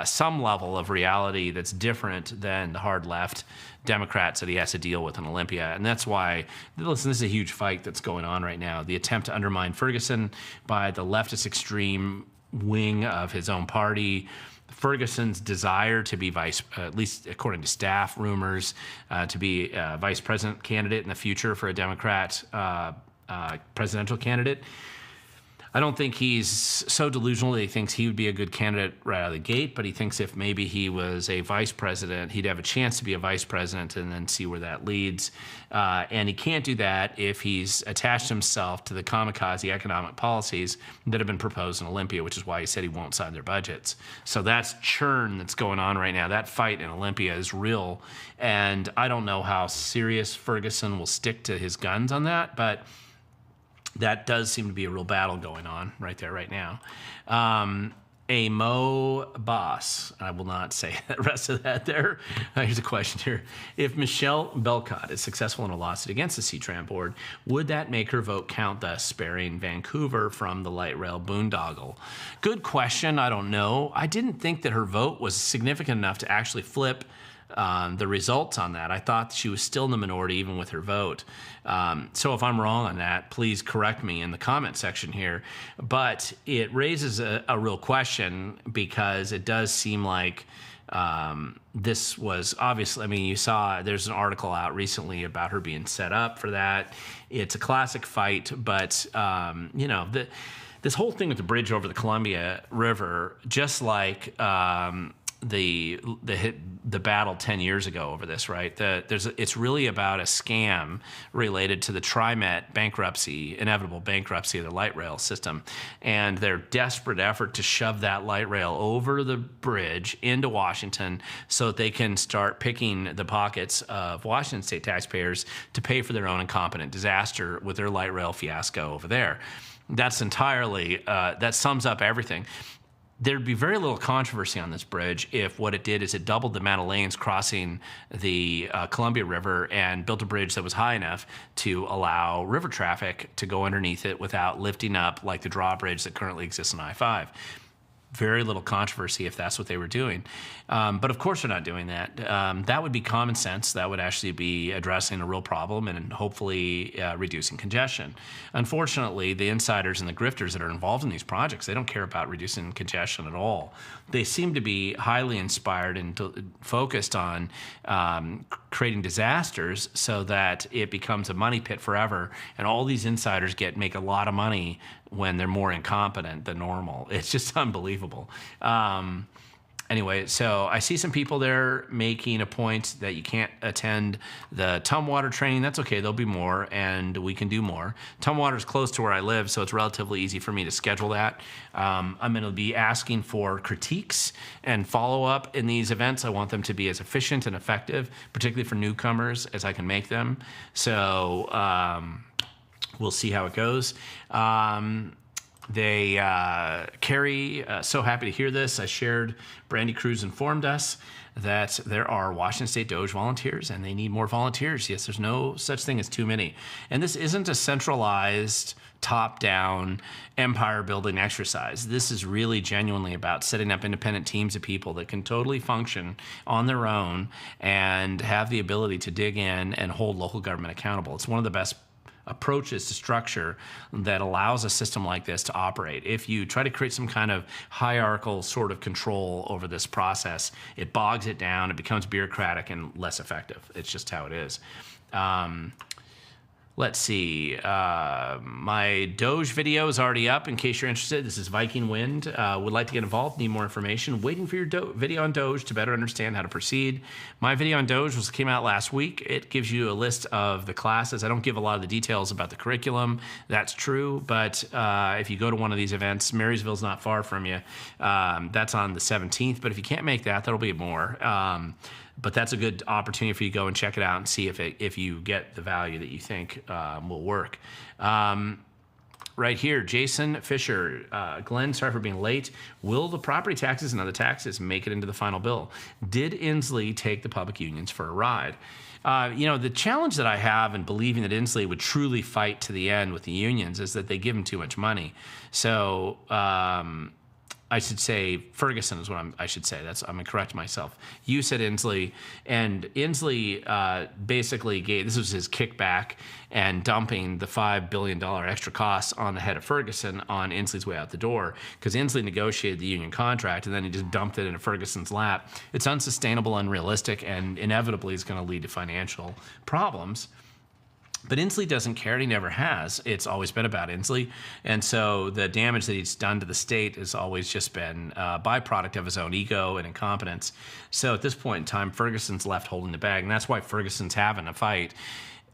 some level of reality that's different than the hard left Democrats that he has to deal with in Olympia. And that's why, listen, this is a huge fight that's going on right now. The attempt to undermine Ferguson by the leftist extreme wing of his own party, Ferguson's desire to be at least according to staff rumors, to be a vice president candidate in the future for a Democrat presidential candidate. I don't think he's so delusional that he thinks he would be a good candidate right out of the gate, but he thinks if maybe he was a vice president, he'd have a chance to be a vice president and then see where that leads. And he can't do that if he's attached himself to the kamikaze economic policies that have been proposed in Olympia, which is why he said he won't sign their budgets. So that's churn that's going on right now. That fight in Olympia is real. And I don't know how serious Ferguson will stick to his guns on that, but that does seem to be a real battle going on right there, right now. A Mo Boss, I will not say the rest of that there. Here's a question here. If Michelle Belcott is successful in a lawsuit against the C-Tran board, would that make her vote count, thus sparing Vancouver from the light rail boondoggle? Good question. I don't know. I didn't think that her vote was significant enough to actually flip the results on that. I thought she was still in the minority even with her vote. So if I'm wrong on that, please correct me in the comment section here. But it raises a real question because it does seem like this was obviously, I mean, you saw there's an article out recently about her being set up for that. It's a classic fight, but, this whole thing with the bridge over the Columbia River, just like the battle 10 years ago over this, right? It's really about a scam related to the TriMet bankruptcy, inevitable bankruptcy of the light rail system, and their desperate effort to shove that light rail over the bridge into Washington so that they can start picking the pockets of Washington state taxpayers to pay for their own incompetent disaster with their light rail fiasco over there. That's entirely, that sums up everything. There'd be very little controversy on this bridge if what it did is it doubled the amount of lanes crossing the Columbia River and built a bridge that was high enough to allow river traffic to go underneath it without lifting up like the drawbridge that currently exists on I-5. Very little controversy if that's what they were doing. But of course they're not doing that. That would be common sense. That would actually be addressing a real problem and hopefully reducing congestion. Unfortunately, the insiders and the grifters that are involved in these projects, they don't care about reducing congestion at all. They seem to be highly inspired and focused on creating disasters so that it becomes a money pit forever, and all these insiders make a lot of money when they're more incompetent than normal. It's just unbelievable. Anyway, so I see some people there making a point that you can't attend the Tumwater training. That's okay. There'll be more, and we can do more. Tumwater is close to where I live, so it's relatively easy for me to schedule that. I'm going to be asking for critiques and follow-up in these events. I want them to be as efficient and effective, particularly for newcomers, as I can make them. So we'll see how it goes. Carrie, so happy to hear this. I shared, Brandy Cruz informed us that there are Washington State DOGE volunteers and they need more volunteers. Yes, there's no such thing as too many. And this isn't a centralized, top-down, empire-building exercise. This is really genuinely about setting up independent teams of people that can totally function on their own and have the ability to dig in and hold local government accountable. It's one of the best approaches to structure that allows a system like this to operate. If you try to create some kind of hierarchical sort of control over this process, it bogs it down, it becomes bureaucratic and less effective. It's just how it is. Let's see. My DOGE video is already up in case you're interested. This is Viking Wind. Would like to get involved, need more information. Waiting for your video on DOGE to better understand how to proceed. My video on DOGE came out last week. It gives you a list of the classes. I don't give a lot of the details about the curriculum. That's true. But if you go to one of these events, Marysville's not far from you. That's on the 17th. But if you can't make that, that'll be more. But that's a good opportunity for you to go and check it out and see if you get the value that you think will work. Right here, Jason Fisher. Glenn, sorry for being late. Will the property taxes and other taxes make it into the final bill? Did Inslee take the public unions for a ride? The challenge that I have in believing that Inslee would truly fight to the end with the unions is that they give them too much money. So I should say Ferguson is what I should say. I'm going to correct myself. You said Inslee, and Inslee basically this was his kickback and dumping the $5 billion extra costs on the head of Ferguson on Inslee's way out the door, because Inslee negotiated the union contract and then he just dumped it into Ferguson's lap. It's unsustainable, unrealistic, and inevitably is going to lead to financial problems. But Inslee doesn't care, and he never has. It's always been about Inslee. And so the damage that he's done to the state has always just been a byproduct of his own ego and incompetence. So at this point in time, Ferguson's left holding the bag, and that's why Ferguson's having a fight.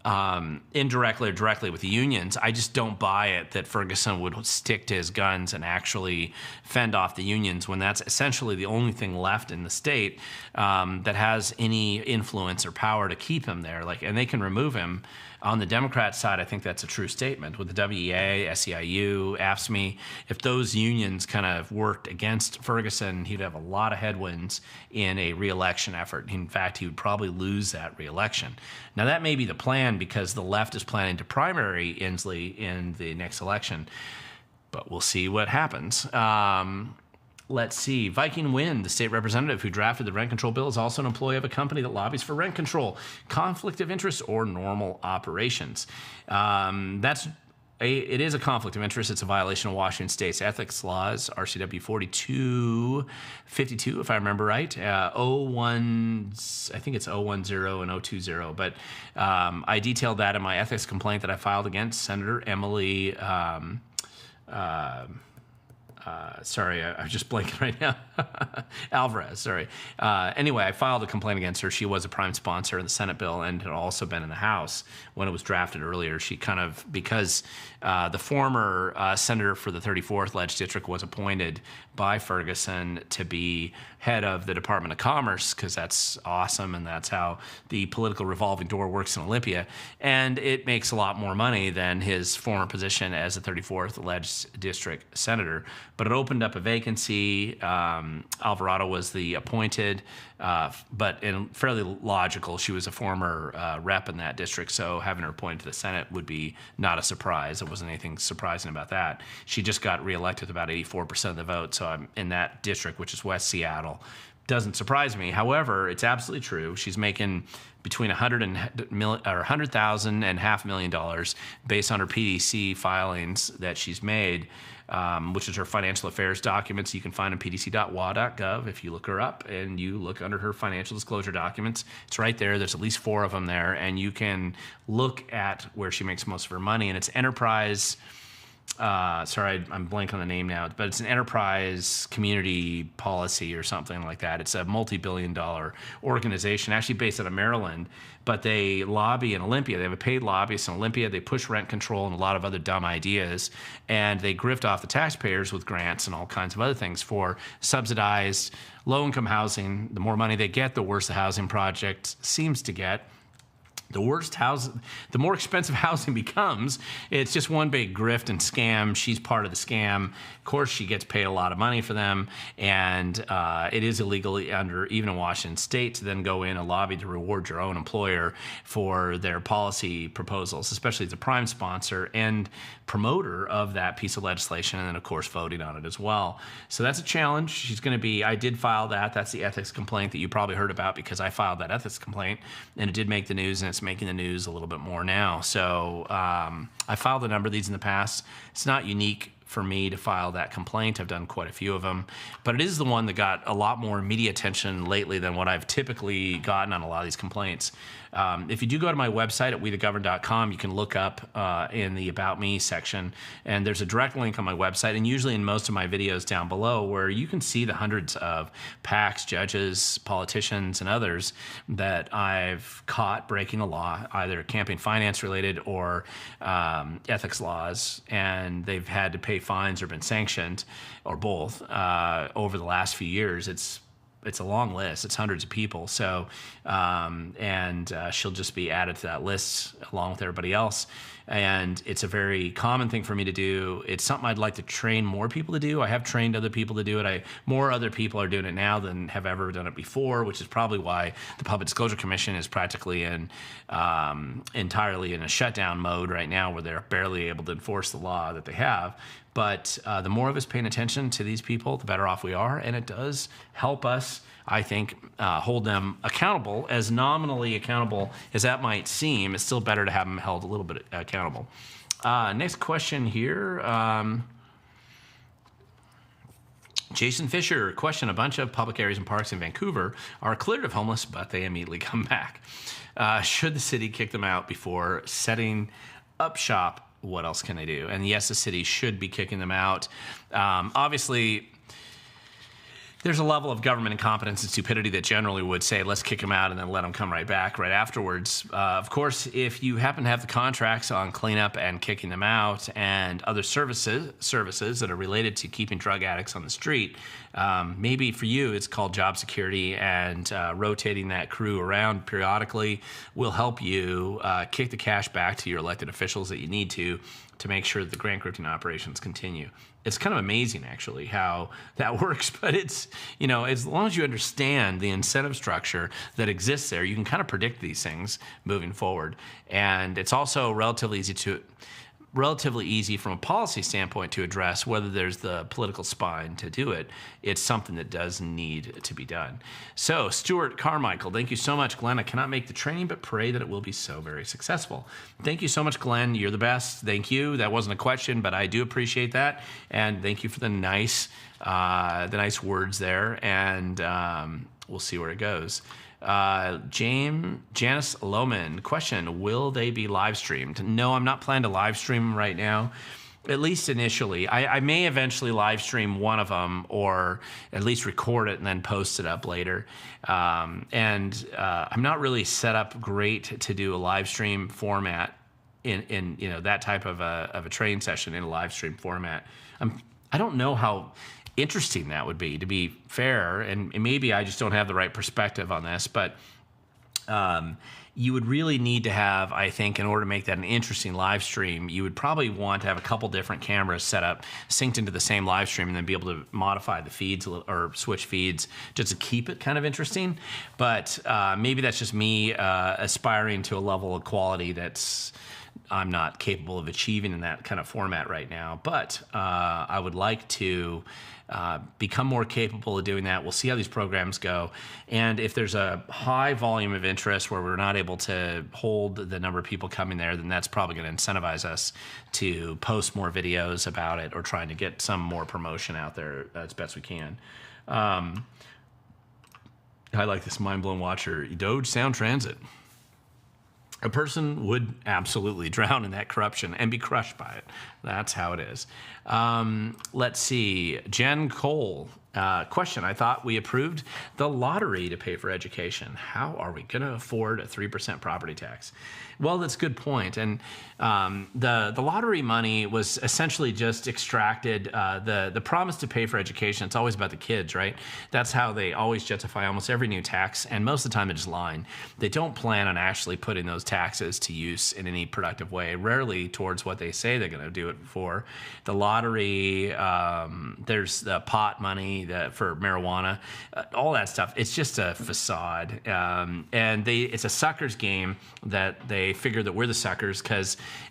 Indirectly or directly with the unions. I just don't buy it that Ferguson would stick to his guns and actually fend off the unions when that's essentially the only thing left in the state that has any influence or power to keep him there. And they can remove him. On the Democrat side, I think that's a true statement. With the WEA, SEIU, AFSCME, if those unions kind of worked against Ferguson, he'd have a lot of headwinds in a re-election effort. In fact, he would probably lose that re-election. Now, that may be the plan because the left is planning to primary Inslee in the next election, but we'll see what happens. Let's see. Viking Wind, the state representative who drafted the rent control bill, is also an employee of a company that lobbies for rent control, conflict of interest, or normal operations. It is a conflict of interest. It's a violation of Washington State's ethics laws, RCW 4252, if I remember right. I think it's 010 and 020. But I detailed that in my ethics complaint that I filed against Senator Emily. Sorry, I'm just blanking right now. Alvarez, sorry. Anyway, I filed a complaint against her. She was a prime sponsor in the Senate bill and had also been in the House when it was drafted earlier. She because the former senator for the 34th Ledge District was appointed by Ferguson to be head of the Department of Commerce, because that's awesome and that's how the political revolving door works in Olympia. And it makes a lot more money than his former position as a 34th Ledge District senator. But it opened up a vacancy. Alvarado was the appointed, but fairly logical. She was a former rep in that district, so having her appointed to the Senate would be not a surprise. There wasn't anything surprising about that. She just got reelected with about 84% of the vote, so I'm in that district, which is West Seattle. Doesn't surprise me. However, it's absolutely true. She's making between $100,000 and $500,000 based on her PDC filings that she's made, which is her financial affairs documents. You can find on pdc.wa.gov if you look her up and you look under her financial disclosure documents. It's right there. There's at least 4 of them there, and you can look at where she makes most of her money, and it's enterprise sorry, I'm blank on the name now, but it's an enterprise community policy or something like that. It's a multi-billion-dollar organization, actually based out of Maryland, but they lobby in Olympia. They have a paid lobbyist in Olympia. They push rent control and a lot of other dumb ideas, and they grift off the taxpayers with grants and all kinds of other things for subsidized low-income housing. The more money they get, the worse the housing project seems to get. The worst housing, the more expensive housing becomes. It's just one big grift and scam. She's part of the scam. Of course, she gets paid a lot of money for them, and it is illegal under even in Washington State to then go in and lobby to reward your own employer for their policy proposals, especially as a prime sponsor and promoter of that piece of legislation, and then of course voting on it as well. So that's a challenge. She's going to be. I did file that. That's the ethics complaint that you probably heard about because I filed that ethics complaint, and it did make the news, and it's making the news a little bit more now. So I filed a number of these in the past. It's not unique for me to file that complaint. I've done quite a few of them, but it is the one that got a lot more media attention lately than what I've typically gotten on a lot of these complaints. If you do go to my website at wethegovern.com, you can look up in the About Me section, and there's a direct link on my website, and usually in most of my videos down below, where you can see the hundreds of PACs, judges, politicians, and others that I've caught breaking the law, either campaign finance related or ethics laws, and they've had to pay fines or been sanctioned, or both, over the last few years. It's a long list. It's hundreds of people. So, she'll just be added to that list along with everybody else. And it's a very common thing for me to do. It's something I'd like to train more people to do. I have trained other people to do it. More other people are doing it now than have ever done it before, which is probably why the Public Disclosure Commission is practically entirely in a shutdown mode right now, where they're barely able to enforce the law that they have. But the more of us paying attention to these people, the better off we are. And it does help us, I think, hold them accountable. As nominally accountable as that might seem, it's still better to have them held a little bit accountable. Next question here. Jason Fisher, question: a bunch of public areas and parks in Vancouver are cleared of homeless, but they immediately come back. Should the city kick them out before setting up shop? What else can they do? And yes, the city should be kicking them out. Obviously, there's a level of government incompetence and stupidity that generally would say, let's kick them out and then let them come right back right afterwards. Of course, if you happen to have the contracts on cleanup and kicking them out and other services that are related to keeping drug addicts on the street, maybe for you it's called job security, and rotating that crew around periodically will help you kick the cash back to your elected officials that you need to make sure that the grant grifting operations continue. It's kind of amazing, actually, how that works. But it's, as long as you understand the incentive structure that exists there, you can kind of predict these things moving forward. And it's also relatively easy from a policy standpoint to address whether there's the political spine to do it. It's something that does need to be done. So, Stuart Carmichael, thank you so much, Glenn. I cannot make the training, but pray that it will be so very successful. Thank you so much, Glenn. You're the best. Thank you. That wasn't a question, but I do appreciate that. And thank you for the nice words there. And we'll see where it goes. Janice Lohman, question: will they be live streamed? No, I'm not planning to live stream right now, at least initially. I may eventually live stream one of them, or at least record it and then post it up later. I'm not really set up great to do a live stream format in that type of a training session in a live stream format. I don't know how interesting that would be, to be fair, and maybe I just don't have the right perspective on this, but you would really need to have, I think, in order to make that an interesting live stream, you would probably want to have a couple different cameras set up, synced into the same live stream, and then be able to modify the feeds or switch feeds just to keep it kind of interesting. But maybe that's just me aspiring to a level of quality I'm not capable of achieving in that kind of format right now. But I would like to become more capable of doing that. We'll see how these programs go. And if there's a high volume of interest where we're not able to hold the number of people coming there, then that's probably going to incentivize us to post more videos about it or trying to get some more promotion out there as best we can. I like this mind-blown watcher. DOGE Sound Transit. a person would absolutely drown in that corruption and be crushed by it. That's how it is. Let's see. Jen Cole. Question. I thought we approved the lottery to pay for education. How are we going to afford a 3% property tax? Well, that's a good point. And the lottery money was essentially just extracted. The promise to pay for education, it's always about the kids, right? That's how they always justify almost every new tax. And most of the time they're just lying. They don't plan on actually putting those taxes to use in any productive way, rarely towards what they say they're going to do it for. The lottery, there's the pot money for marijuana, all that stuff. It's just a facade. And it's a sucker's game that they figure that we're the suckers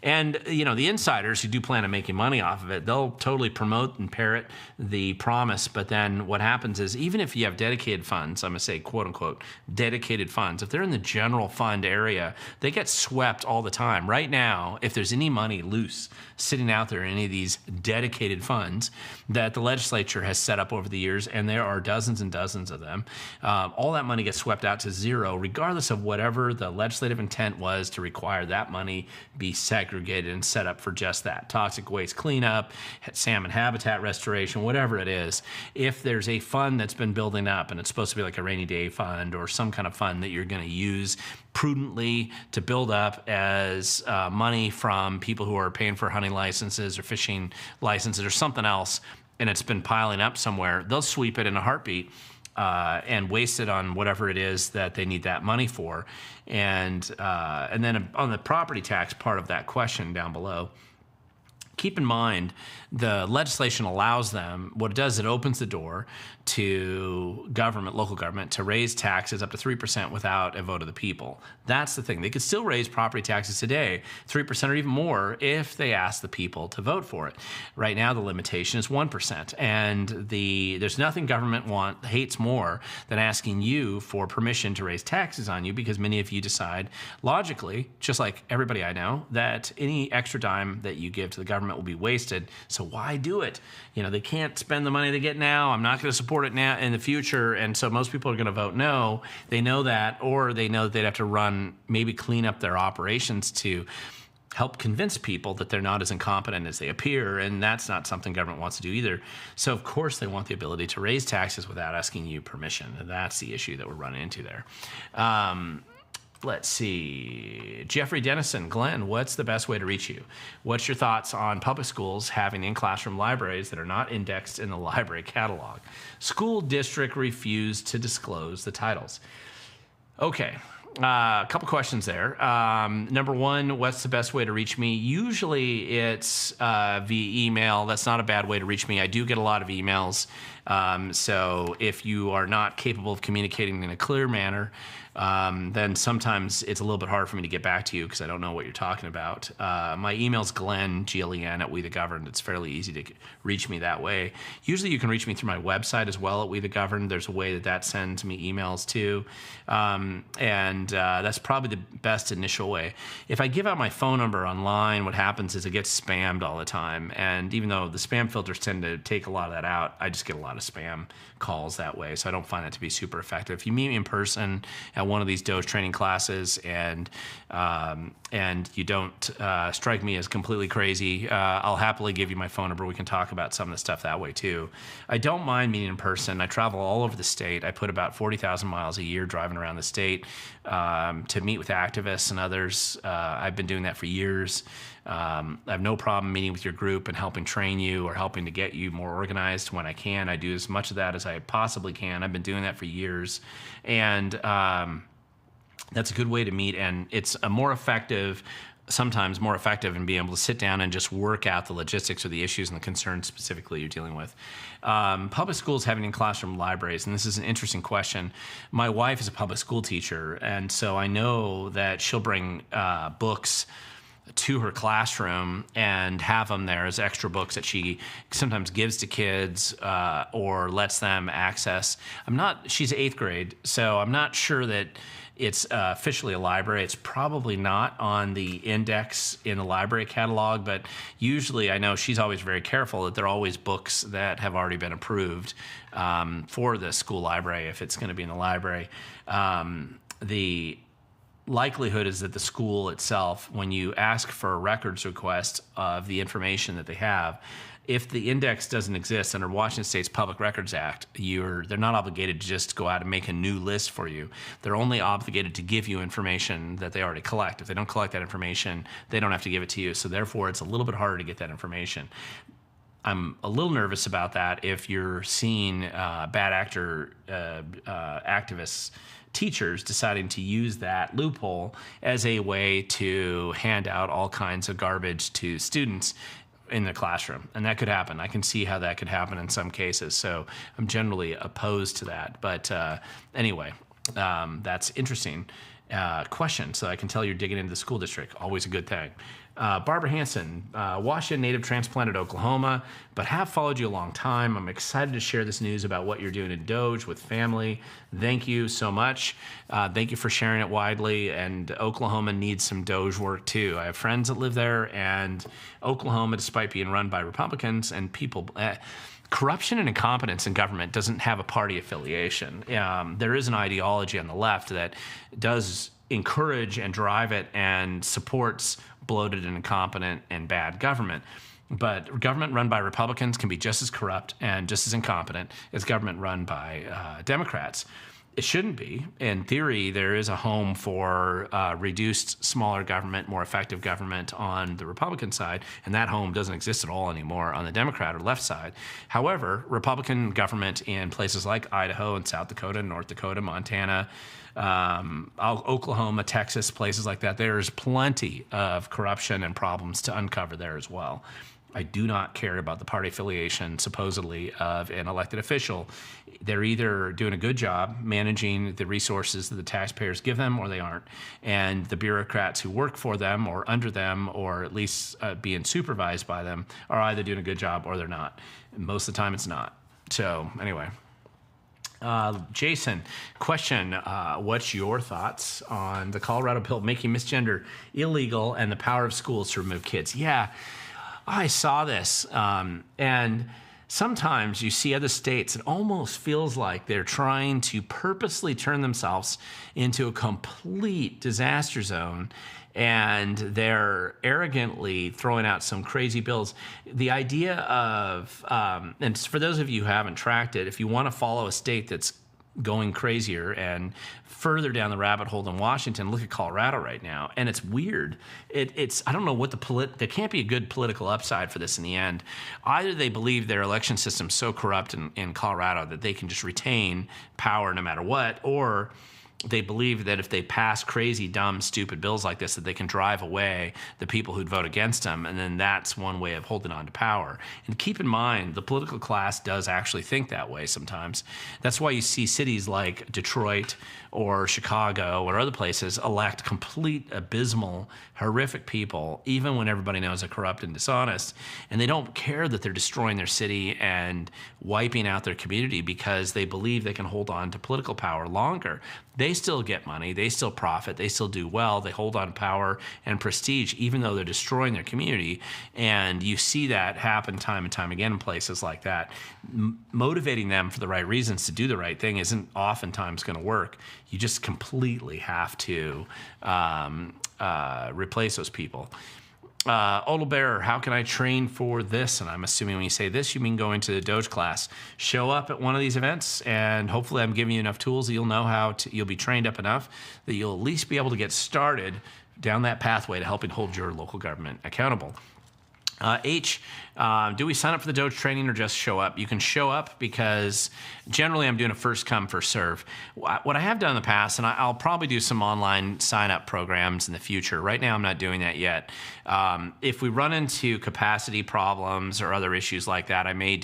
and the insiders who do plan on making money off of it, they'll totally promote and parrot the promise. But then what happens is, even if you have dedicated funds, I'm going to say quote unquote dedicated funds, if they're in the general fund area, they get swept all the time. Right now, if there's any money loose sitting out there in any of these dedicated funds that the legislature has set up over the years, and there are dozens and dozens of them, all that money gets swept out to zero, regardless of whatever the legislative intent was to require that money be segregated and set up for just that. Toxic waste cleanup, salmon habitat restoration, whatever it is. If there's a fund that's been building up, and it's supposed to be like a rainy day fund or some kind of fund that you're going to use prudently to build up as money from people who are paying for hunting licenses or fishing licenses or something else, and it's been piling up somewhere, they'll sweep it in a heartbeat and waste it on whatever it is that they need that money for. And then on the property tax part of that question down below, keep in mind the legislation allows them, what it does, it opens the door to government, local government, to raise taxes up to 3% without a vote of the people. That's the thing. They could still raise property taxes today, 3% or even more, if they ask the people to vote for it. Right now, the limitation is 1%. And there's nothing government hates more than asking you for permission to raise taxes on you, because many of you decide logically, just like everybody I know, that any extra dime that you give to the government will be wasted. So why do it? They can't spend the money they get now. I'm not going to support it now in the future. And so most people are going to vote no. They know that, or they know that they'd have to maybe clean up their operations to help convince people that they're not as incompetent as they appear. And that's not something government wants to do either. So of course they want the ability to raise taxes without asking you permission. And that's the issue that we're running into there. Let's see. Jeffrey Dennison, Glenn, what's the best way to reach you? What's your thoughts on public schools having in-classroom libraries that are not indexed in the library catalog? School district refused to disclose the titles. Okay. A couple questions there. Number one, what's the best way to reach me? Usually it's via email. That's not a bad way to reach me. I do get a lot of emails. So if you are not capable of communicating in a clear manner, then sometimes it's a little bit hard for me to get back to you because I don't know what you're talking about. My email's Glen, G-L-E-N, at We the Governed. It's fairly easy to reach me that way. Usually you can reach me through my website as well at We the Governed. There's a way that sends me emails too. And that's probably the best initial way. If I give out my phone number online, what happens is it gets spammed all the time. And even though the spam filters tend to take a lot of that out, I just get a lot of spam calls that way. So I don't find that to be super effective. If you meet me in person at one of these DOGE training classes and you don't strike me as completely crazy, I'll happily give you my phone number. We can talk about some of the stuff that way too. I don't mind meeting in person. I travel all over the state. I put about 40,000 miles a year driving around the state to meet with activists and others. I've been doing that for years. I have no problem meeting with your group and helping train you or helping to get you more organized when I can. I do as much of that as I possibly can. I've been doing that for years. And that's a good way to meet. And it's sometimes more effective in being able to sit down and just work out the logistics or the issues and the concerns specifically you're dealing with. Public schools having in-classroom libraries, and this is an interesting question. My wife is a public school teacher, and so I know that she'll bring books to her classroom and have them there as extra books that she sometimes gives to kids or lets them access. She's 8th grade, so I'm not sure that it's officially a library. It's probably not on the index in the library catalog, but usually I know she's always very careful that there are always books that have already been approved for the school library if it's going to be in the library. The likelihood is that the school itself, when you ask for a records request of the information that they have, if the index doesn't exist under Washington State's Public Records Act, they're not obligated to just go out and make a new list for you. They're only obligated to give you information that they already collect. If they don't collect that information, they don't have to give it to you. So therefore, it's a little bit harder to get that information. I'm a little nervous about that if you're seeing bad actor activists, teachers deciding to use that loophole as a way to hand out all kinds of garbage to students in the classroom. And that could happen. I can see how that could happen in some cases. So I'm generally opposed to that. But anyway, that's interesting question. So I can tell you're digging into the school district. Always a good thing. Barbara Hanson, Washington native, transplanted Oklahoma, but have followed you a long time. I'm excited to share this news about what you're doing in DOGE with family. Thank you so much. Thank you for sharing it widely. And Oklahoma needs some DOGE work too. I have friends that live there, and Oklahoma, despite being run by Republicans and people, corruption and incompetence in government doesn't have a party affiliation. There is an ideology on the left that does encourage and drive it and supports bloated and incompetent and bad government. But government run by Republicans can be just as corrupt and just as incompetent as government run by Democrats. It shouldn't be. In theory, there is a home for reduced, smaller government, more effective government on the Republican side, and that home doesn't exist at all anymore on the Democrat or left side. However, Republican government in places like Idaho and South Dakota, North Dakota, Montana, Oklahoma, Texas, places like that, there's plenty of corruption and problems to uncover there as well. I do not care about the party affiliation, supposedly, of an elected official. They're either doing a good job managing the resources that the taxpayers give them, or they aren't. And the bureaucrats who work for them or under them, or at least being supervised by them, are either doing a good job or they're not. And most of the time, it's not. So anyway. Jason, question, what's your thoughts on the Colorado bill making misgender illegal and the power of schools to remove kids? Yeah, I saw this, and sometimes you see other states, it almost feels like they're trying to purposely turn themselves into a complete disaster zone, and they're arrogantly throwing out some crazy bills. The idea of, and for those of you who haven't tracked it, if you want to follow a state that's going crazier and further down the rabbit hole than Washington, look at Colorado right now. And it's weird. It's I don't know what there can't be a good political upside for this in the end. Either they believe their election system's so corrupt in Colorado that they can just retain power no matter what, or they believe that if they pass crazy, dumb, stupid bills like this, that they can drive away the people who'd vote against them, and then that's one way of holding on to power. And keep in mind, the political class does actually think that way sometimes. That's why you see cities like Detroit or Chicago or other places elect complete, abysmal, horrific people, even when everybody knows they're corrupt and dishonest, and they don't care that they're destroying their city and wiping out their community because they believe they can hold on to political power longer. They still get money, they still profit, they still do well, they hold on to power and prestige, even though they're destroying their community. And you see that happen time and time again in places like that. Motivating them for the right reasons to do the right thing isn't oftentimes going to work. You just completely have to replace those people. Odell Bearer, how can I train for this? And I'm assuming when you say this, you mean going to the DOGE class. Show up at one of these events, and hopefully I'm giving you enough tools that you'll know you'll be trained up enough that you'll at least be able to get started down that pathway to helping hold your local government accountable. Do we sign up for the DOGE training or just show up? You can show up because generally I'm doing a first come, first serve. What I have done in the past, and I'll probably do some online sign up programs in the future. Right now I'm not doing that yet. If we run into capacity problems or other issues like that, I may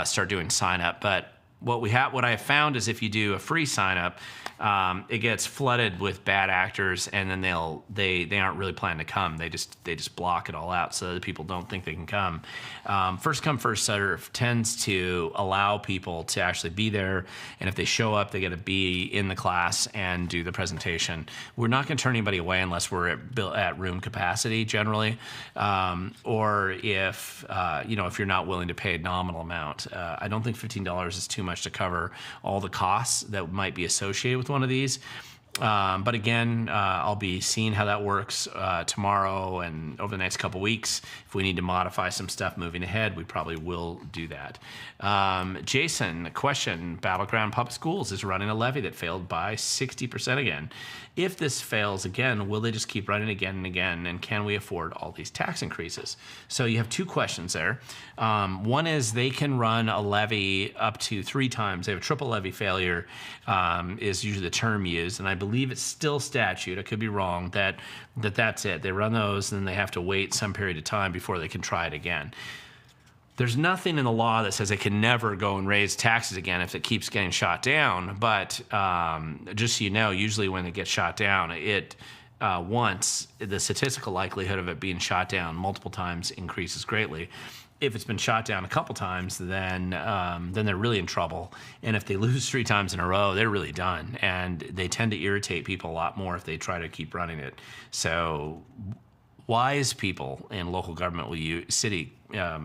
start doing sign up. But what I have found is if you do a free sign up, it gets flooded with bad actors, and then they aren't really planning to come. They just block it all out so that people don't think they can come. First come, first serve tends to allow people to actually be there, and if they show up, they get to be in the class and do the presentation. We're not going to turn anybody away unless we're at room capacity generally, or if you're not willing to pay a nominal amount. I don't think $15 is too much to cover all the costs that might be associated with one of these. But again, I'll be seeing how that works tomorrow and over the next couple weeks. If we need to modify some stuff moving ahead, we probably will do that. Jason, a question. Battleground Public Schools is running a levy that failed by 60% again. If this fails again, will they just keep running again and again? And can we afford all these tax increases? So you have two questions there. One is they can run a levy up to 3 times. They have a triple levy failure is usually the term used. And I believe it's still statute. I could be wrong. That's it. They run those and then they have to wait some period of time before they can try it again. There's nothing in the law that says they can never go and raise taxes again if it keeps getting shot down. But just so you know, usually when it gets shot down, once the statistical likelihood of it being shot down multiple times increases greatly. If it's been shot down a couple times, then they're really in trouble. And if they lose 3 times in a row, they're really done. And they tend to irritate people a lot more if they try to keep running it. So wise people in local government will use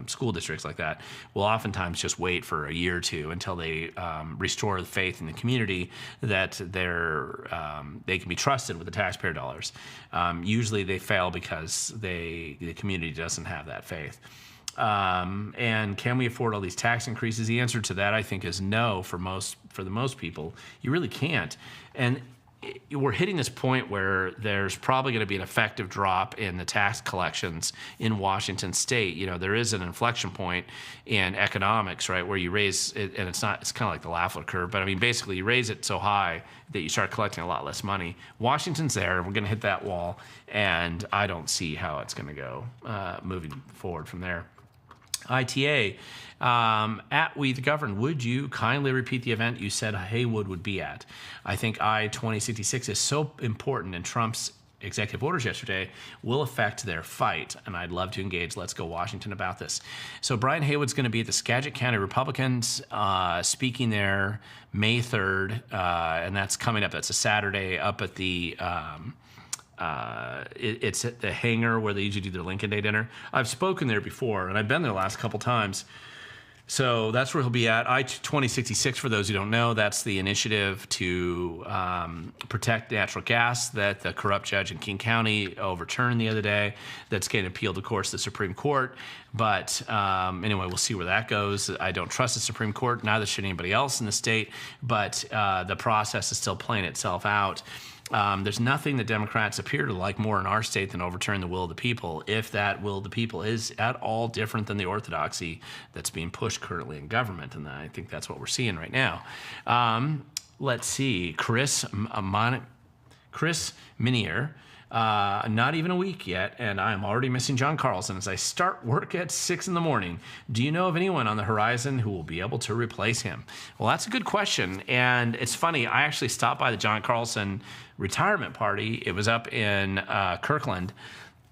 school districts like that will oftentimes just wait for a year or two until they restore the faith in the community that they can be trusted with the taxpayer dollars. Usually they fail because the community doesn't have that faith. And can we afford all these tax increases? The answer to that, I think, is no. For the most people, you really can't. And we're hitting this point where there's probably going to be an effective drop in the tax collections in Washington State. You know, there is an inflection point in economics, right, where you raise it, and it's kind of like the Laffer curve, but I mean, basically you raise it so high that you start collecting a lot less money. Washington's there, and we're going to hit that wall, and I don't see how it's going to go moving forward from there. ITA, at We the Govern, would you kindly repeat the event you said Haywood would be at? I think I-2066 is so important, and Trump's executive orders yesterday will affect their fight, and I'd love to engage Let's Go Washington about this. So Brian Haywood's going to be at the Skagit County Republicans, speaking there May 3rd, and that's coming up. That's a Saturday up at the... it's at the hangar where they usually do their Lincoln Day dinner. I've spoken there before, and I've been there the last couple times. So that's where he'll be at. I-2066, for those who don't know, that's the initiative to protect natural gas that the corrupt judge in King County overturned the other day. That's getting appealed, of course, to the Supreme Court. But anyway, we'll see where that goes. I don't trust the Supreme Court. Neither should anybody else in the state. But the process is still playing itself out. There's nothing that Democrats appear to like more in our state than overturn the will of the people, if that will of the people is at all different than the orthodoxy that's being pushed currently in government. And I think that's what we're seeing right now. Let's see. Chris Minier. Not even a week yet, and I'm already missing John Carlson as I start work at 6 in the morning. Do you know of anyone on the horizon who will be able to replace him? Well, that's a good question, and it's funny. I actually stopped by the John Carlson retirement party. It was up in Kirkland,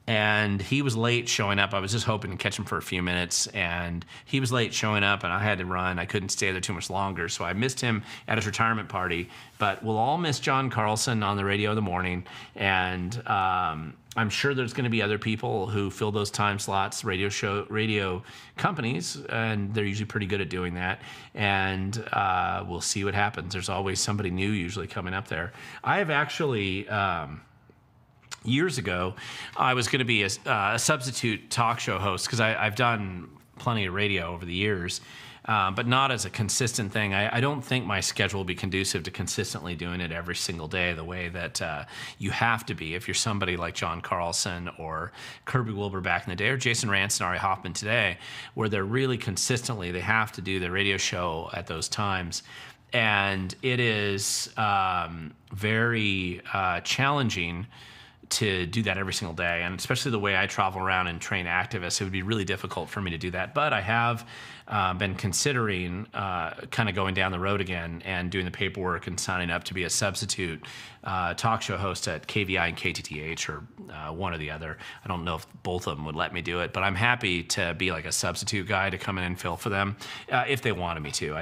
and he was late showing up. I was just hoping to catch him for a few minutes, and he was late showing up, and I had to run. I couldn't stay there too much longer, so I missed him at his retirement party. But we'll all miss John Carlson on the radio in the morning, and I'm sure there's going to be other people who fill those time slots, radio companies, and they're usually pretty good at doing that. And we'll see what happens. There's always somebody new usually coming up there. I have actually... years ago, I was going to be a substitute talk show host because I've done plenty of radio over the years, but not as a consistent thing. I don't think my schedule will be conducive to consistently doing it every single day the way that you have to be if you're somebody like John Carlson or Kirby Wilbur back in the day or Jason Rance and Ari Hoffman today, where they're really consistently, they have to do their radio show at those times. And it is very challenging to do that every single day, and especially the way I travel around and train activists, it would be really difficult for me to do that. But I have been considering kind of going down the road again and doing the paperwork and signing up to be a substitute talk show host at KVI and KTTH or one or the other. I don't know if both of them would let me do it, but I'm happy to be like a substitute guy to come in and fill for them if they wanted me to.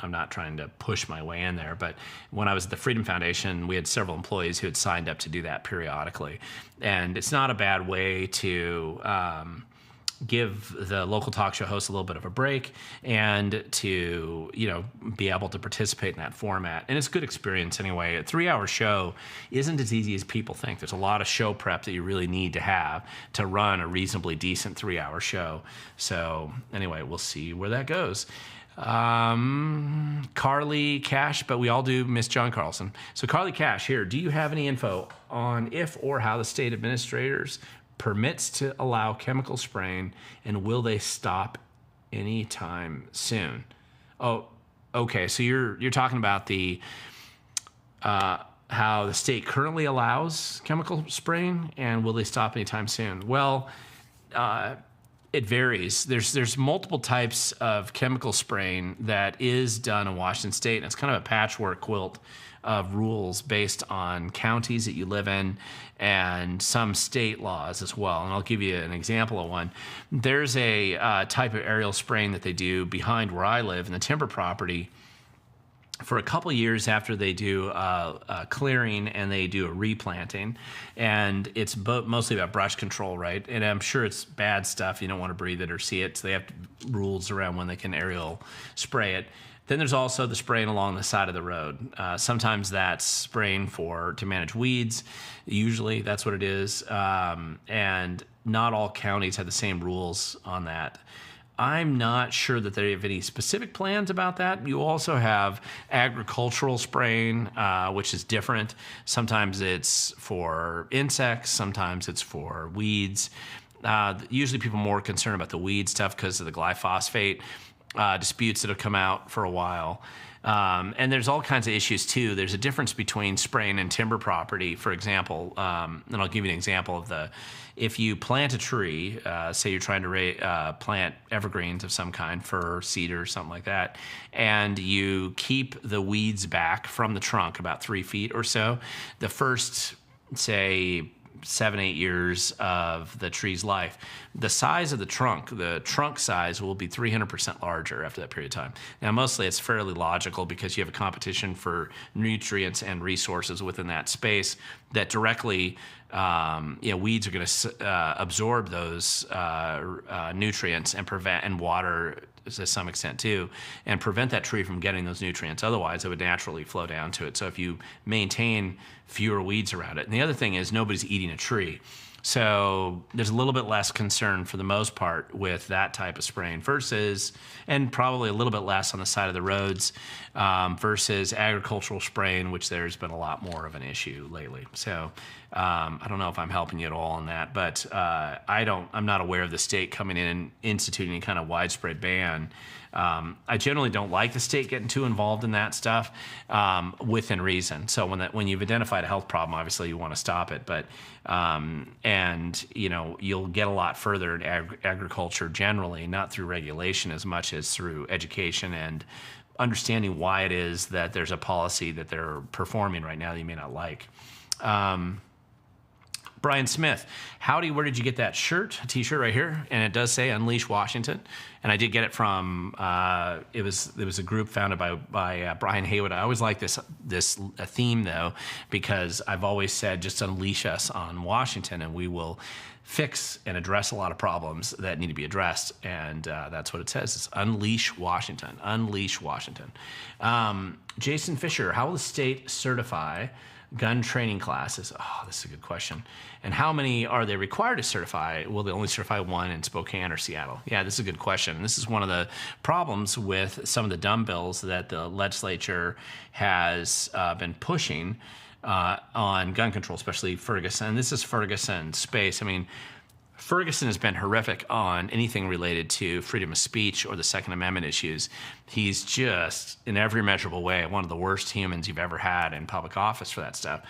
I'm not trying to push my way in there, but when I was at the Freedom Foundation, we had several employees who had signed up to do that periodically. And it's not a bad way to give the local talk show host a little bit of a break and to, be able to participate in that format. And it's a good experience anyway. A 3-hour show isn't as easy as people think. There's a lot of show prep that you really need to have to run a reasonably decent 3-hour show. So anyway, we'll see where that goes. Carly Cash, but we all do miss John Carlson. So Carly Cash here, do you have any info on if or how the state administrators permits to allow chemical spraying, and will they stop anytime soon? Oh, okay. So you're talking about the how the state currently allows chemical spraying, and will they stop anytime soon? Well, it varies. There's multiple types of chemical spraying that is done in Washington State, and it's kind of a patchwork quilt of rules based on counties that you live in and some state laws as well. And I'll give you an example of one. There's a type of aerial spraying that they do behind where I live in the timber property for a couple years after they do clearing and they do a replanting. And it's mostly about brush control, right? And I'm sure it's bad stuff. You don't want to breathe it or see it. So they have rules around when they can aerial spray it. Then there's also the spraying along the side of the road. Sometimes that's spraying to manage weeds. Usually that's what it is. And not all counties have the same rules on that. I'm not sure that they have any specific plans about that. You also have agricultural spraying, which is different. Sometimes it's for insects. Sometimes it's for weeds. Usually people are more concerned about the weed stuff because of the glyphosate disputes that have come out for a while. And there's all kinds of issues too. There's a difference between spraying and timber property, for example. And I'll give you an example of if you plant a tree, say you're trying to plant evergreens of some kind, fir, cedar, something like that, and you keep the weeds back from the trunk about 3 feet or so, the first, say, 7-8 years of the tree's life, the size of the trunk size will be 300% larger after that period of time. Now, mostly it's fairly logical because you have a competition for nutrients and resources within that space that directly, weeds are going to absorb those nutrients and water to some extent too, and prevent that tree from getting those nutrients. Otherwise, it would naturally flow down to it. So if you maintain fewer weeds around it. And the other thing is nobody's eating a tree. So there's a little bit less concern for the most part with that type of spraying versus, and probably a little bit less on the side of the roads versus agricultural spraying, which there's been a lot more of an issue lately. So I don't know if I'm helping you at all on that, but I'm not aware of the state coming in and instituting any kind of widespread ban. I generally don't like the state getting too involved in that stuff within reason. So when you've identified a health problem, obviously you want to stop it. But you'll get a lot further in agriculture generally, not through regulation as much as through education and understanding why it is that there's a policy that they're performing right now that you may not like. Brian Smith, howdy, where did you get that shirt? A t-shirt right here, and it does say Unleash Washington. And I did get it from, it was a group founded by Brian Haywood. I always like this theme, though, because I've always said just unleash us on Washington, and we will fix and address a lot of problems that need to be addressed. And that's what it says. It's Unleash Washington. Unleash Washington. Jason Fisher, how will the state certify gun training classes? Oh, this is a good question. And how many are they required to certify? Will they only certify one in Spokane or Seattle? Yeah, this is a good question. And this is one of the problems with some of the dumb bills that the legislature has been pushing on gun control, especially Ferguson. This is Ferguson space. I mean, Ferguson has been horrific on anything related to freedom of speech or the Second Amendment issues. He's just, in every measurable way, one of the worst humans you've ever had in public office for that stuff.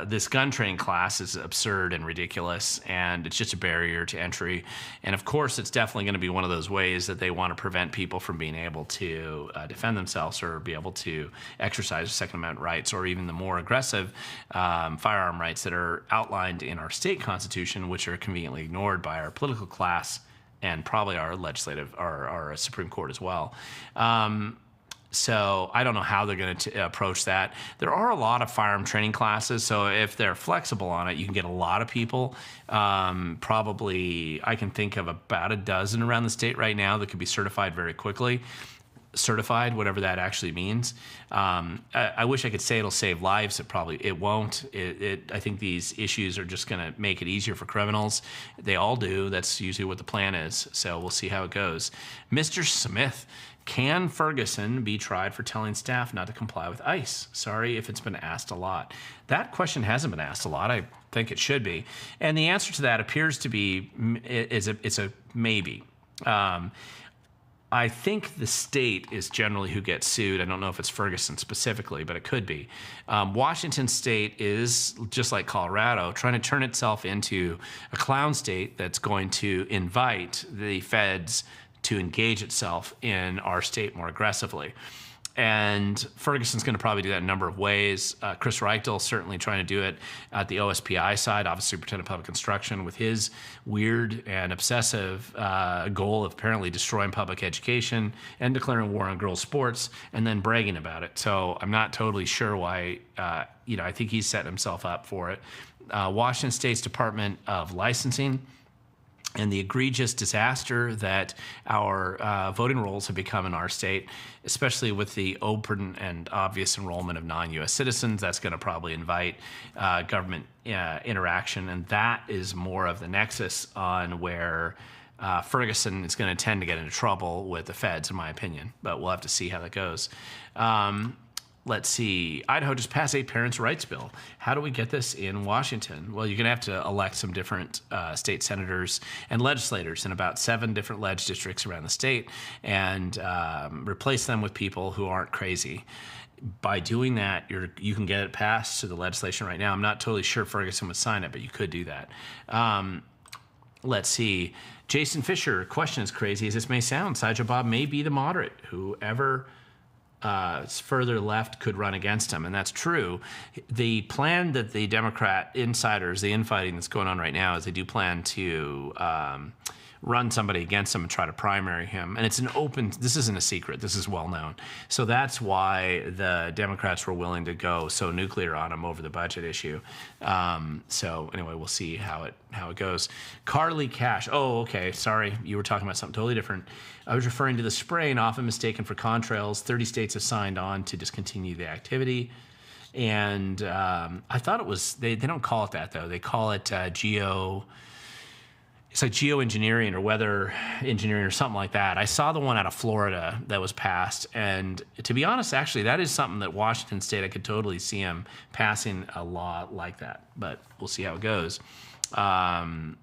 This gun training class is absurd and ridiculous, and it's just a barrier to entry. And of course, it's definitely going to be one of those ways that they want to prevent people from being able to defend themselves or be able to exercise their Second Amendment rights, or even the more aggressive firearm rights that are outlined in our state constitution, which are conveniently ignored by our political class and probably our legislative, our Supreme Court as well. So I don't know how they're going to approach that. There are a lot of firearm training classes, so if they're flexible on it, you can get a lot of people. Probably, I can think of about a dozen around the state right now that could be certified very quickly. Certified, whatever that actually means. I wish I could say it'll save lives. It won't. I think these issues are just going to make it easier for criminals. They all do. That's usually what the plan is. So we'll see how it goes. Mr. Smith, can Ferguson be tried for telling staff not to comply with ICE? Sorry if it's been asked a lot. That question hasn't been asked a lot. I think it should be. And the answer to that appears to be it's a maybe. I think the state is generally who gets sued. I don't know if it's Ferguson specifically, but it could be. Washington State is, just like Colorado, trying to turn itself into a clown state that's going to invite the feds to engage itself in our state more aggressively. And Ferguson's going to probably do that in a number of ways. Chris Reichel certainly trying to do it at the OSPI side, Office Superintendent of Public Instruction, with his weird and obsessive goal of apparently destroying public education and declaring war on girls' sports and then bragging about it. So I'm not totally sure why, I think he's setting himself up for it. Washington State's Department of Licensing and the egregious disaster that our voting rolls have become in our state, especially with the open and obvious enrollment of non-U.S. citizens, that's going to probably invite government interaction. And that is more of the nexus on where Ferguson is going to tend to get into trouble with the feds, in my opinion. But we'll have to see how that goes. Let's see. Idaho just passed a parents' rights bill. How do we get this in Washington? Well, you're going to have to elect some different state senators and legislators in about 7 different ledge districts around the state and replace them with people who aren't crazy. By doing that, you can get it passed to the legislation right now. I'm not totally sure Ferguson would sign it, but you could do that. Let's see. Jason Fisher, question is crazy as this may sound. Sideshow Bob may be the moderate. Whoever further left could run against him, and that's true. The plan that the Democrat insiders, the infighting that's going on right now, is they do plan to run somebody against him and try to primary him. And it's an open, this isn't a secret, this is well known. So that's why the Democrats were willing to go so nuclear on him over the budget issue. So anyway, we'll see how it goes. Carly Cash, oh, okay, sorry, you were talking about something totally different. I was referring to the spraying, often mistaken for contrails. 30 states have signed on to discontinue the activity. And I thought it was, they don't call it that though. They call it it's like geoengineering or weather engineering or something like that. I saw the one out of Florida that was passed. And to be honest, actually, that is something that Washington State, I could totally see them passing a law like that. But we'll see how it goes. And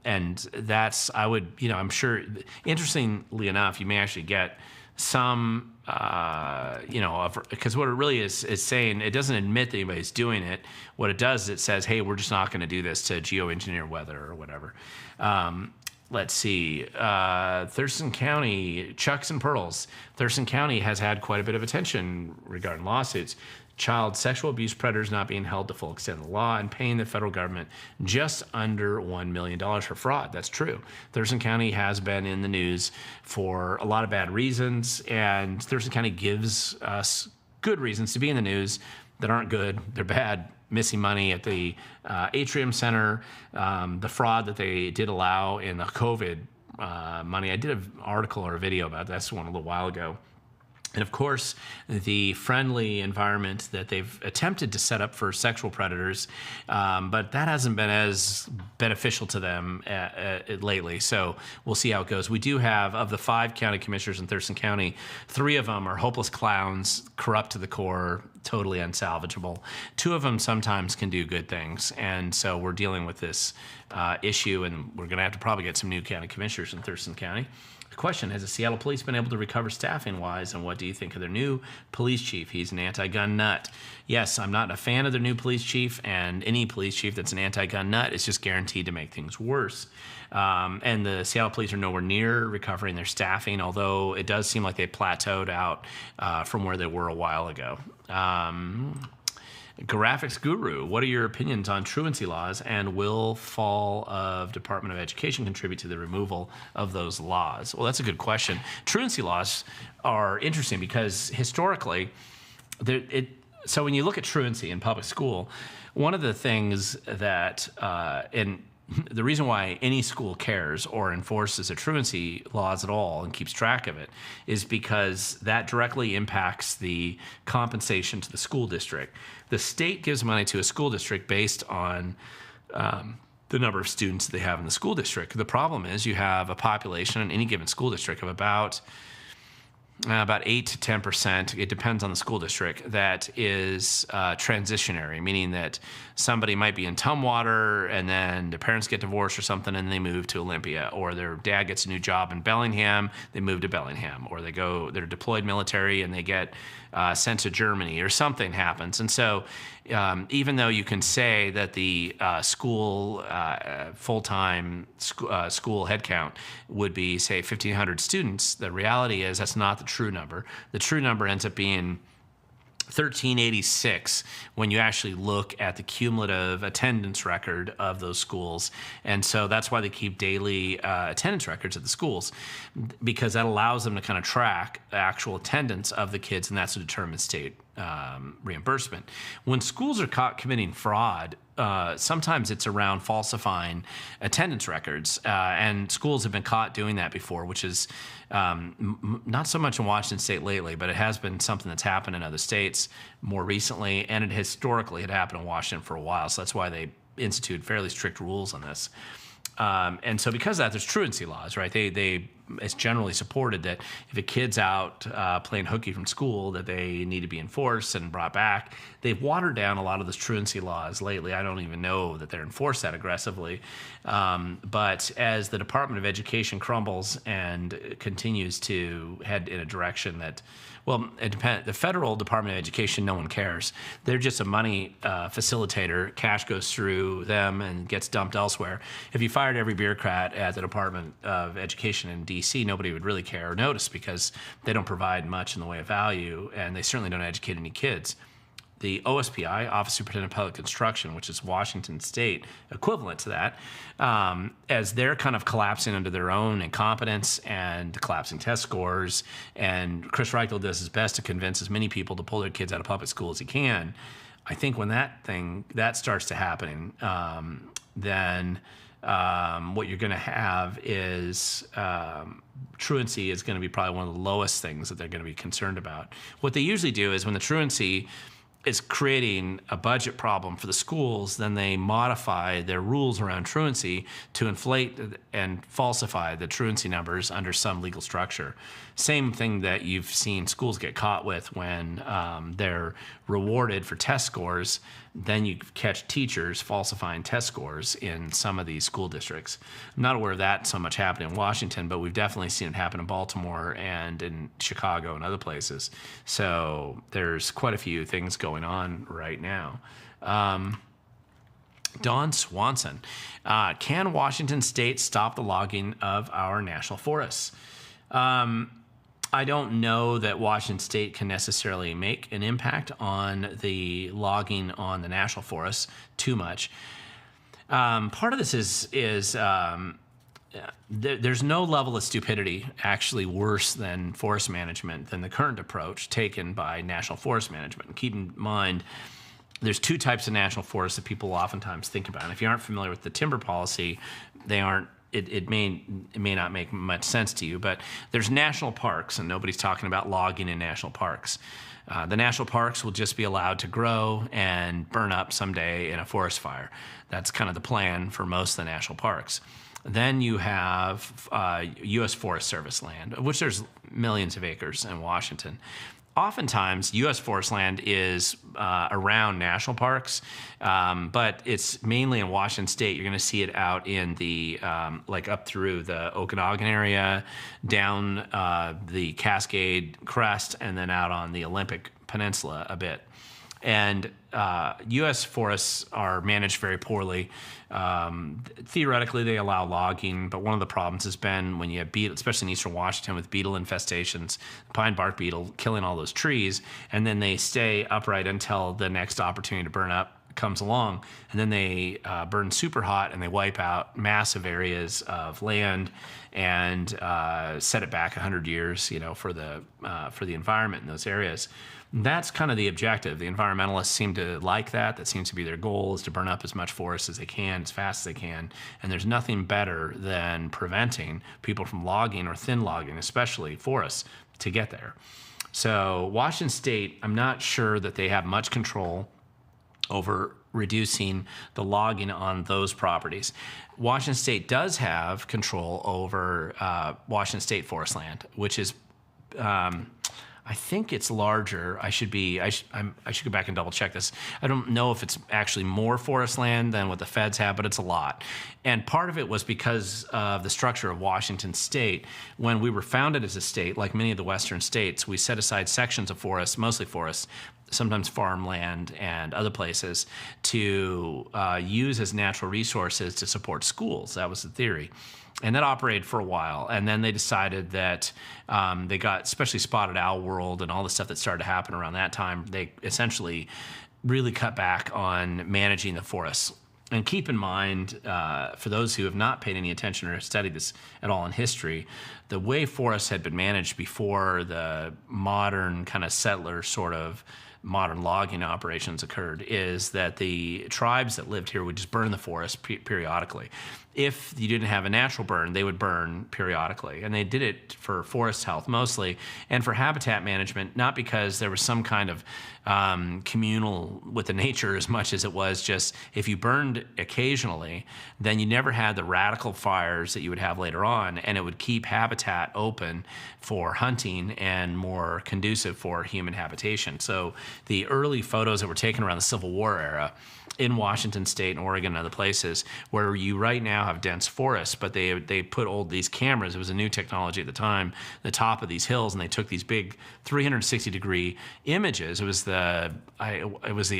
that's, I'm sure, interestingly enough, you may actually get some, because what it really is saying, it doesn't admit that anybody's doing it. What it does is it says, hey, we're just not going to do this to geoengineer weather or whatever. Let's see. Thurston County, Chucks and Pearls. Thurston County has had quite a bit of attention regarding lawsuits. Child sexual abuse predators not being held to full extent of the law and paying the federal government just under $1 million for fraud. That's true. Thurston County has been in the news for a lot of bad reasons, and Thurston County gives us good reasons to be in the news that aren't good. They're bad. Missing money at the Atrium Center, the fraud that they did allow in the COVID money. I did an article or a video about this one a little while ago. And of course, the friendly environment that they've attempted to set up for sexual predators, but that hasn't been as beneficial to them lately. So we'll see how it goes. We do have, of the 5 county commissioners in Thurston County, 3 of them are hopeless clowns, corrupt to the core, totally unsalvageable. 2 of them sometimes can do good things. And so we're dealing with this issue, and we're going to have to probably get some new county commissioners in Thurston County. Question, has the Seattle police been able to recover staffing-wise, and what do you think of their new police chief? He's an anti-gun nut. Yes, I'm not a fan of their new police chief, and any police chief that's an anti-gun nut is just guaranteed to make things worse. And the Seattle police are nowhere near recovering their staffing, although it does seem like they plateaued out from where they were a while ago. Graphics Guru, what are your opinions on truancy laws, and will fall of Department of Education contribute to the removal of those laws? Well, that's a good question. Truancy laws are interesting because historically, so when you look at truancy in public school, one of the things that, and the reason why any school cares or enforces a truancy laws at all and keeps track of it is because that directly impacts the compensation to the school district. The state gives money to a school district based on the number of students that they have in the school district. The problem is you have a population in any given school district of about 8 to 10%, it depends on the school district, that is transitionary, meaning that somebody might be in Tumwater and then their parents get divorced or something and they move to Olympia, or their dad gets a new job in Bellingham, they move to Bellingham, or they're deployed military and they get sent to Germany, or something happens. And so even though you can say that the school full-time school headcount would be, say, 1,500 students, the reality is that's not the true number. The true number ends up being 1,386 when you actually look at the cumulative attendance record of those schools. And so that's why they keep daily attendance records at the schools, because that allows them to kind of track the actual attendance of the kids, and that's what determines state reimbursement. When schools are caught committing fraud, sometimes it's around falsifying attendance records, and schools have been caught doing that before, which is not so much in Washington State lately, but it has been something that's happened in other states more recently, and it historically had happened in Washington for a while, so that's why they instituted fairly strict rules on this. And so because of that, there's truancy laws, right? It's generally supported that if a kid's out playing hooky from school, that they need to be enforced and brought back. They've watered down a lot of those truancy laws lately. I don't even know that they're enforced that aggressively. But as the Department of Education crumbles and continues to head in a direction that, well, it depends. The federal Department of Education, no one cares. They're just a money facilitator. Cash goes through them and gets dumped elsewhere. If you fired every bureaucrat at the Department of Education in D.C., nobody would really care or notice, because they don't provide much in the way of value, and they certainly don't educate any kids. The OSPI, Office Superintendent of Public Instruction, which is Washington State equivalent to that, as they're kind of collapsing under their own incompetence and collapsing test scores, and Chris Reichel does his best to convince as many people to pull their kids out of public school as he can. I think when that starts to happen, then what you're going to have is truancy is going to be probably one of the lowest things that they're going to be concerned about. What they usually do is when the truancy is creating a budget problem for the schools, then they modify their rules around truancy to inflate and falsify the truancy numbers under some legal structure. Same thing that you've seen schools get caught with when they're rewarded for test scores. Then you catch teachers falsifying test scores in some of these school districts. I'm not aware of that so much happening in Washington, but we've definitely seen it happen in Baltimore and in Chicago and other places. So there's quite a few things going on right now. Don Swanson, can Washington State stop the logging of our national forests? I don't know that Washington State can necessarily make an impact on the logging on the national forests too much. Part of this is there's no level of stupidity actually worse than forest management than the current approach taken by National Forest Management. Keep in mind, there's two types of national forests that people oftentimes think about. And if you aren't familiar with the timber policy, it may not make much sense to you, but there's national parks, and nobody's talking about logging in national parks. The national parks will just be allowed to grow and burn up someday in a forest fire. That's kind of the plan for most of the national parks. Then you have U.S. Forest Service land, of which there's millions of acres in Washington. Oftentimes, U.S. forest land is around national parks, but it's mainly in Washington State. You're going to see it out in the, like up through the Okanagan area, down the Cascade Crest, and then out on the Olympic Peninsula a bit. And U.S. forests are managed very poorly. Theoretically, they allow logging, but one of the problems has been when you have beetle, especially in eastern Washington with beetle infestations, pine bark beetle killing all those trees, and then they stay upright until the next opportunity to burn up comes along, and then they burn super hot and they wipe out massive areas of land and set it back 100 years, for the environment in those areas. That's kind of the objective. The environmentalists seem to like that. That seems to be their goal, is to burn up as much forest as they can, as fast as they can. And there's nothing better than preventing people from logging, or thin logging, especially forests, to get there. So Washington State, I'm not sure that they have much control over reducing the logging on those properties. Washington State does have control over Washington State forest land, which is I think it's larger. I should go back and double check this. I don't know if it's actually more forest land than what the feds have, but it's a lot. And part of it was because of the structure of Washington State. When we were founded as a state, like many of the western states, we set aside sections of forests, mostly forests, sometimes farmland and other places, to use as natural resources to support schools. That was the theory. And that operated for a while. And then they decided that they got, especially spotted owl world and all the stuff that started to happen around that time, they essentially really cut back on managing the forests. And keep in mind, for those who have not paid any attention or studied this at all in history, the way forests had been managed before the modern kind of settler sort of modern logging operations occurred is that the tribes that lived here would just burn the forest periodically. If you didn't have a natural burn, they would burn periodically. And they did it for forest health mostly, and for habitat management, not because there was some kind of communal with the nature as much as it was just if you burned occasionally, then you never had the radical fires that you would have later on, and it would keep habitat open for hunting and more conducive for human habitation. So the early photos that were taken around the Civil War era in Washington State and Oregon and other places where you right now have dense forests, but they put these cameras, it was a new technology at the time, the top of these hills, and they took these big 360-degree images. It was the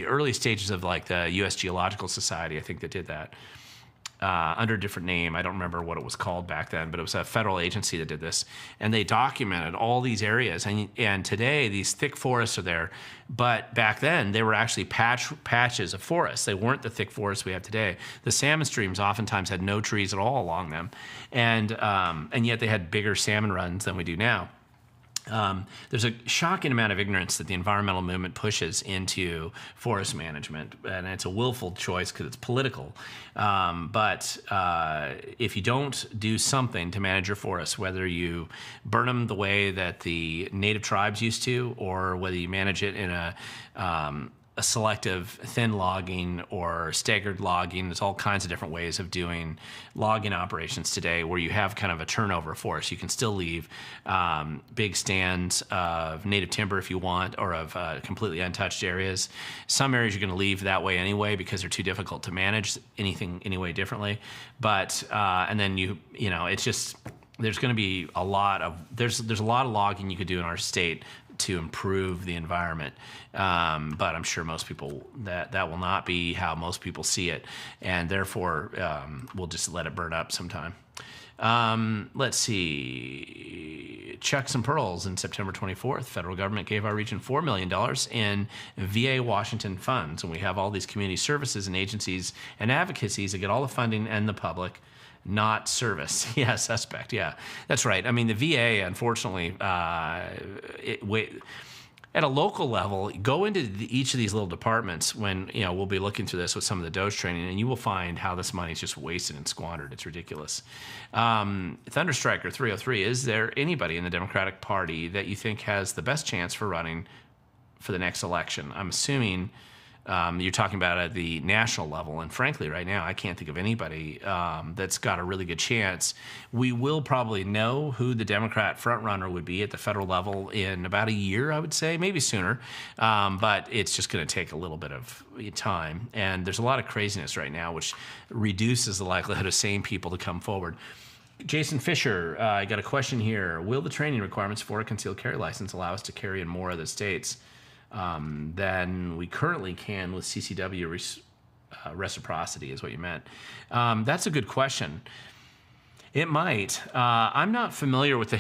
early stages of like the U.S. Geological Society, I think, that did that. Under a different name. I don't remember what it was called back then, but it was a federal agency that did this. And they documented all these areas. And today, these thick forests are there. But back then, they were actually patches of forests. They weren't the thick forests we have today. The salmon streams oftentimes had no trees at all along them. And yet they had bigger salmon runs than we do now. There's a shocking amount of ignorance that the environmental movement pushes into forest management, and it's a willful choice because it's political. But if you don't do something to manage your forests, whether you burn them the way that the native tribes used to, or whether you manage it in a selective thin logging or staggered logging. There's all kinds of different ways of doing logging operations today where you have kind of a turnover forest. You can still leave big stands of native timber if you want, or of completely untouched areas. Some areas you're going to leave that way anyway because they're too difficult to manage anything anyway differently. But and then it's just, there's going to be a lot of logging you could do in our state to improve the environment. But I'm sure most people, that will not be how most people see it. And therefore, we'll just let it burn up sometime. Let's see. Chucks and Pearls in September 24th. Federal government gave our region $4 million in VA Washington funds. And we have all these community services and agencies and advocacies that get all the funding and the public, not service. Yeah, suspect. Yeah, that's right. I mean, the VA, unfortunately, at a local level, go into each of these little departments when, we'll be looking through this with some of the DOGE training, and you will find how this money is just wasted and squandered. It's ridiculous. Thunderstriker 303, is there anybody in the Democratic Party that you think has the best chance for running for the next election? I'm assuming you're talking about at the national level, and frankly, right now, I can't think of anybody that's got a really good chance. We will probably know who the Democrat frontrunner would be at the federal level in about a year, I would say, maybe sooner, but it's just going to take a little bit of time, and there's a lot of craziness right now, which reduces the likelihood of sane people to come forward. Jason Fisher, I got a question here. Will the training requirements for a concealed carry license allow us to carry in more other states? than we currently can with CCW reciprocity, is what you meant. That's a good question. It might. I'm not familiar with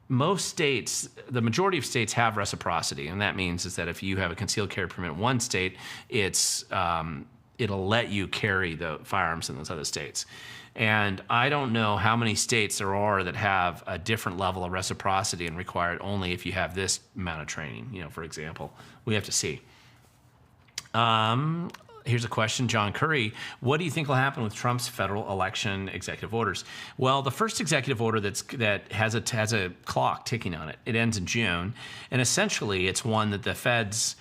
most states, the majority of states have reciprocity, and that means is that if you have a concealed carry permit in one state, it'll let you carry the firearms in those other states. And I don't know how many states there are that have a different level of reciprocity and require it only if you have this amount of training, for example. We have to see. Here's a question, John Curry. What do you think will happen with Trump's federal election executive orders? Well, the first executive order that has a clock ticking on it. It ends in June, and essentially it's one that the feds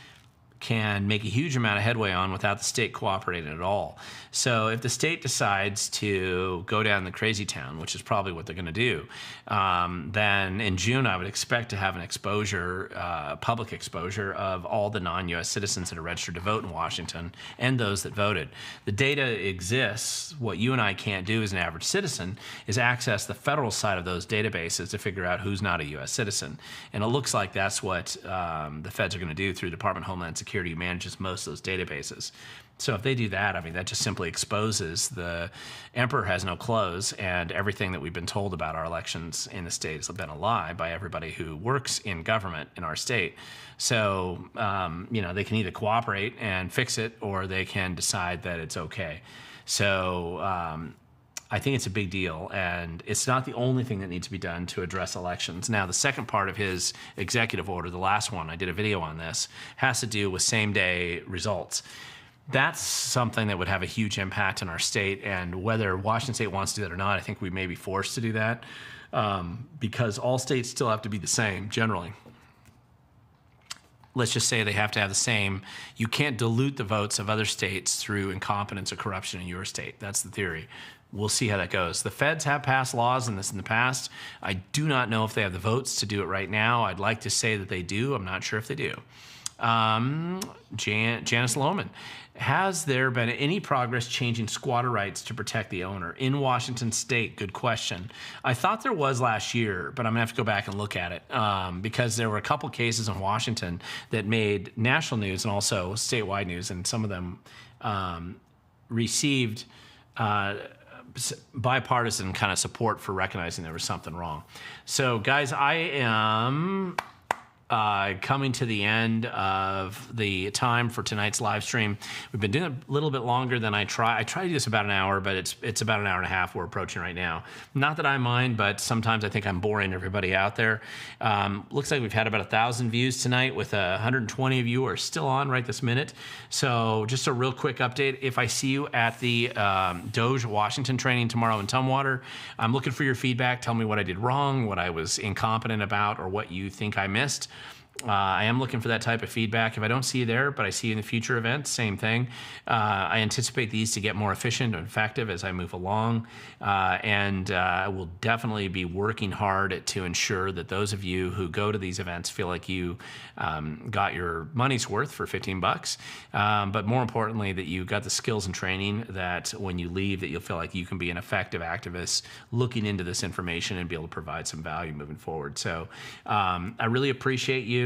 can make a huge amount of headway on without the state cooperating at all. So if the state decides to go down the crazy town, which is probably what they're going to do, then in June I would expect to have an exposure, public exposure of all the non-U.S. citizens that are registered to vote in Washington and those that voted. The data exists. What you and I can't do as an average citizen is access the federal side of those databases to figure out who's not a U.S. citizen. And it looks like that's what the feds are going to do through the Department of Homeland Security. Security manages most of those databases. So if they do that, that just simply exposes the emperor has no clothes, and everything that we've been told about our elections in the state has been a lie by everybody who works in government in our state. So, they can either cooperate and fix it, or they can decide that it's okay. So, I think it's a big deal, and it's not the only thing that needs to be done to address elections. Now, the second part of his executive order, the last one, I did a video on this, has to do with same-day results. That's something that would have a huge impact in our state, and whether Washington State wants to do that or not, I think we may be forced to do that because all states still have to be the same, generally. Let's just say they have to have the same. You can't dilute the votes of other states through incompetence or corruption in your state. That's the theory. We'll see how that goes. The feds have passed laws in this in the past. I do not know if they have the votes to do it right now. I'd like to say that they do. I'm not sure if they do. Janice Lohman, has there been any progress changing squatter rights to protect the owner in Washington State? Good question. I thought there was last year, but I'm going to have to go back and look at it because there were a couple cases in Washington that made national news and also statewide news, and some of them received bipartisan kind of support for recognizing there was something wrong. So, guys, I am coming to the end of the time for tonight's live stream. We've been doing it a little bit longer than I try. I try to do this about an hour, but it's about an hour and a half we're approaching right now. Not that I mind, but sometimes I think I'm boring everybody out there. Looks like we've had about 1,000 views tonight, with 120 of you are still on right this minute. So just a real quick update. If I see you at the DOGE Washington training tomorrow in Tumwater, I'm looking for your feedback. Tell me what I did wrong, what I was incompetent about, or what you think I missed. I am looking for that type of feedback. If I don't see you there, but I see you in the future events, same thing. I anticipate these to get more efficient and effective as I move along. And I will definitely be working hard to ensure that those of you who go to these events feel like you got your money's worth for $15. But more importantly, that you got the skills and training that when you leave, that you'll feel like you can be an effective activist looking into this information and be able to provide some value moving forward. So I really appreciate you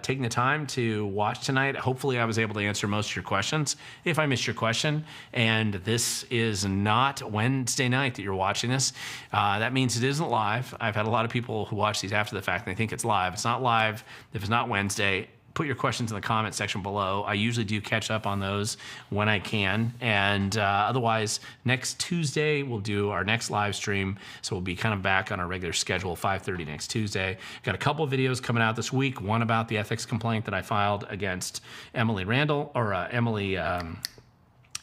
taking the time to watch tonight. Hopefully I was able to answer most of your questions. If I missed your question, and this is not Wednesday night that you're watching this, that means it isn't live. I've had a lot of people who watch these after the fact and they think it's live. It's not live if it's not Wednesday. Put your questions in the comment section below. I usually do catch up on those when I can. And otherwise, next Tuesday, we'll do our next live stream. So we'll be kind of back on our regular schedule, 5:30 next Tuesday. Got a couple of videos coming out this week. One about the ethics complaint that I filed against Emily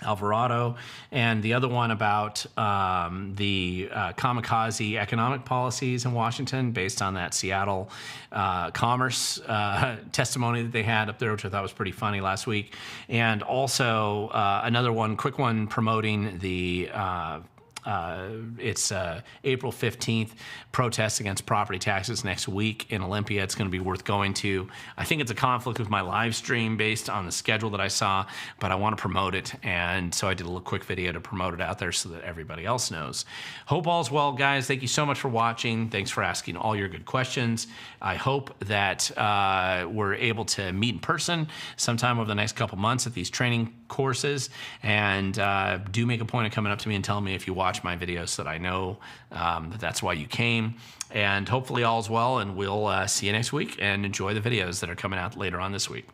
Alvarado, and the other one about the kamikaze economic policies in Washington based on that Seattle commerce testimony that they had up there, which I thought was pretty funny last week. And also another one, quick one, promoting the it's April 15th, protests against property taxes next week in Olympia. It's going to be worth going to. I think it's a conflict with my live stream based on the schedule that I saw, but I want to promote it, and so I did a little quick video to promote it out there so that everybody else knows. Hope all's well, guys. Thank you so much for watching. Thanks for asking all your good questions. I hope that we're able to meet in person sometime over the next couple months at these training courses, and do make a point of coming up to me and telling me if you watch my videos so that I know that that's why you came. And hopefully all's well, and we'll see you next week, and enjoy the videos that are coming out later on this week.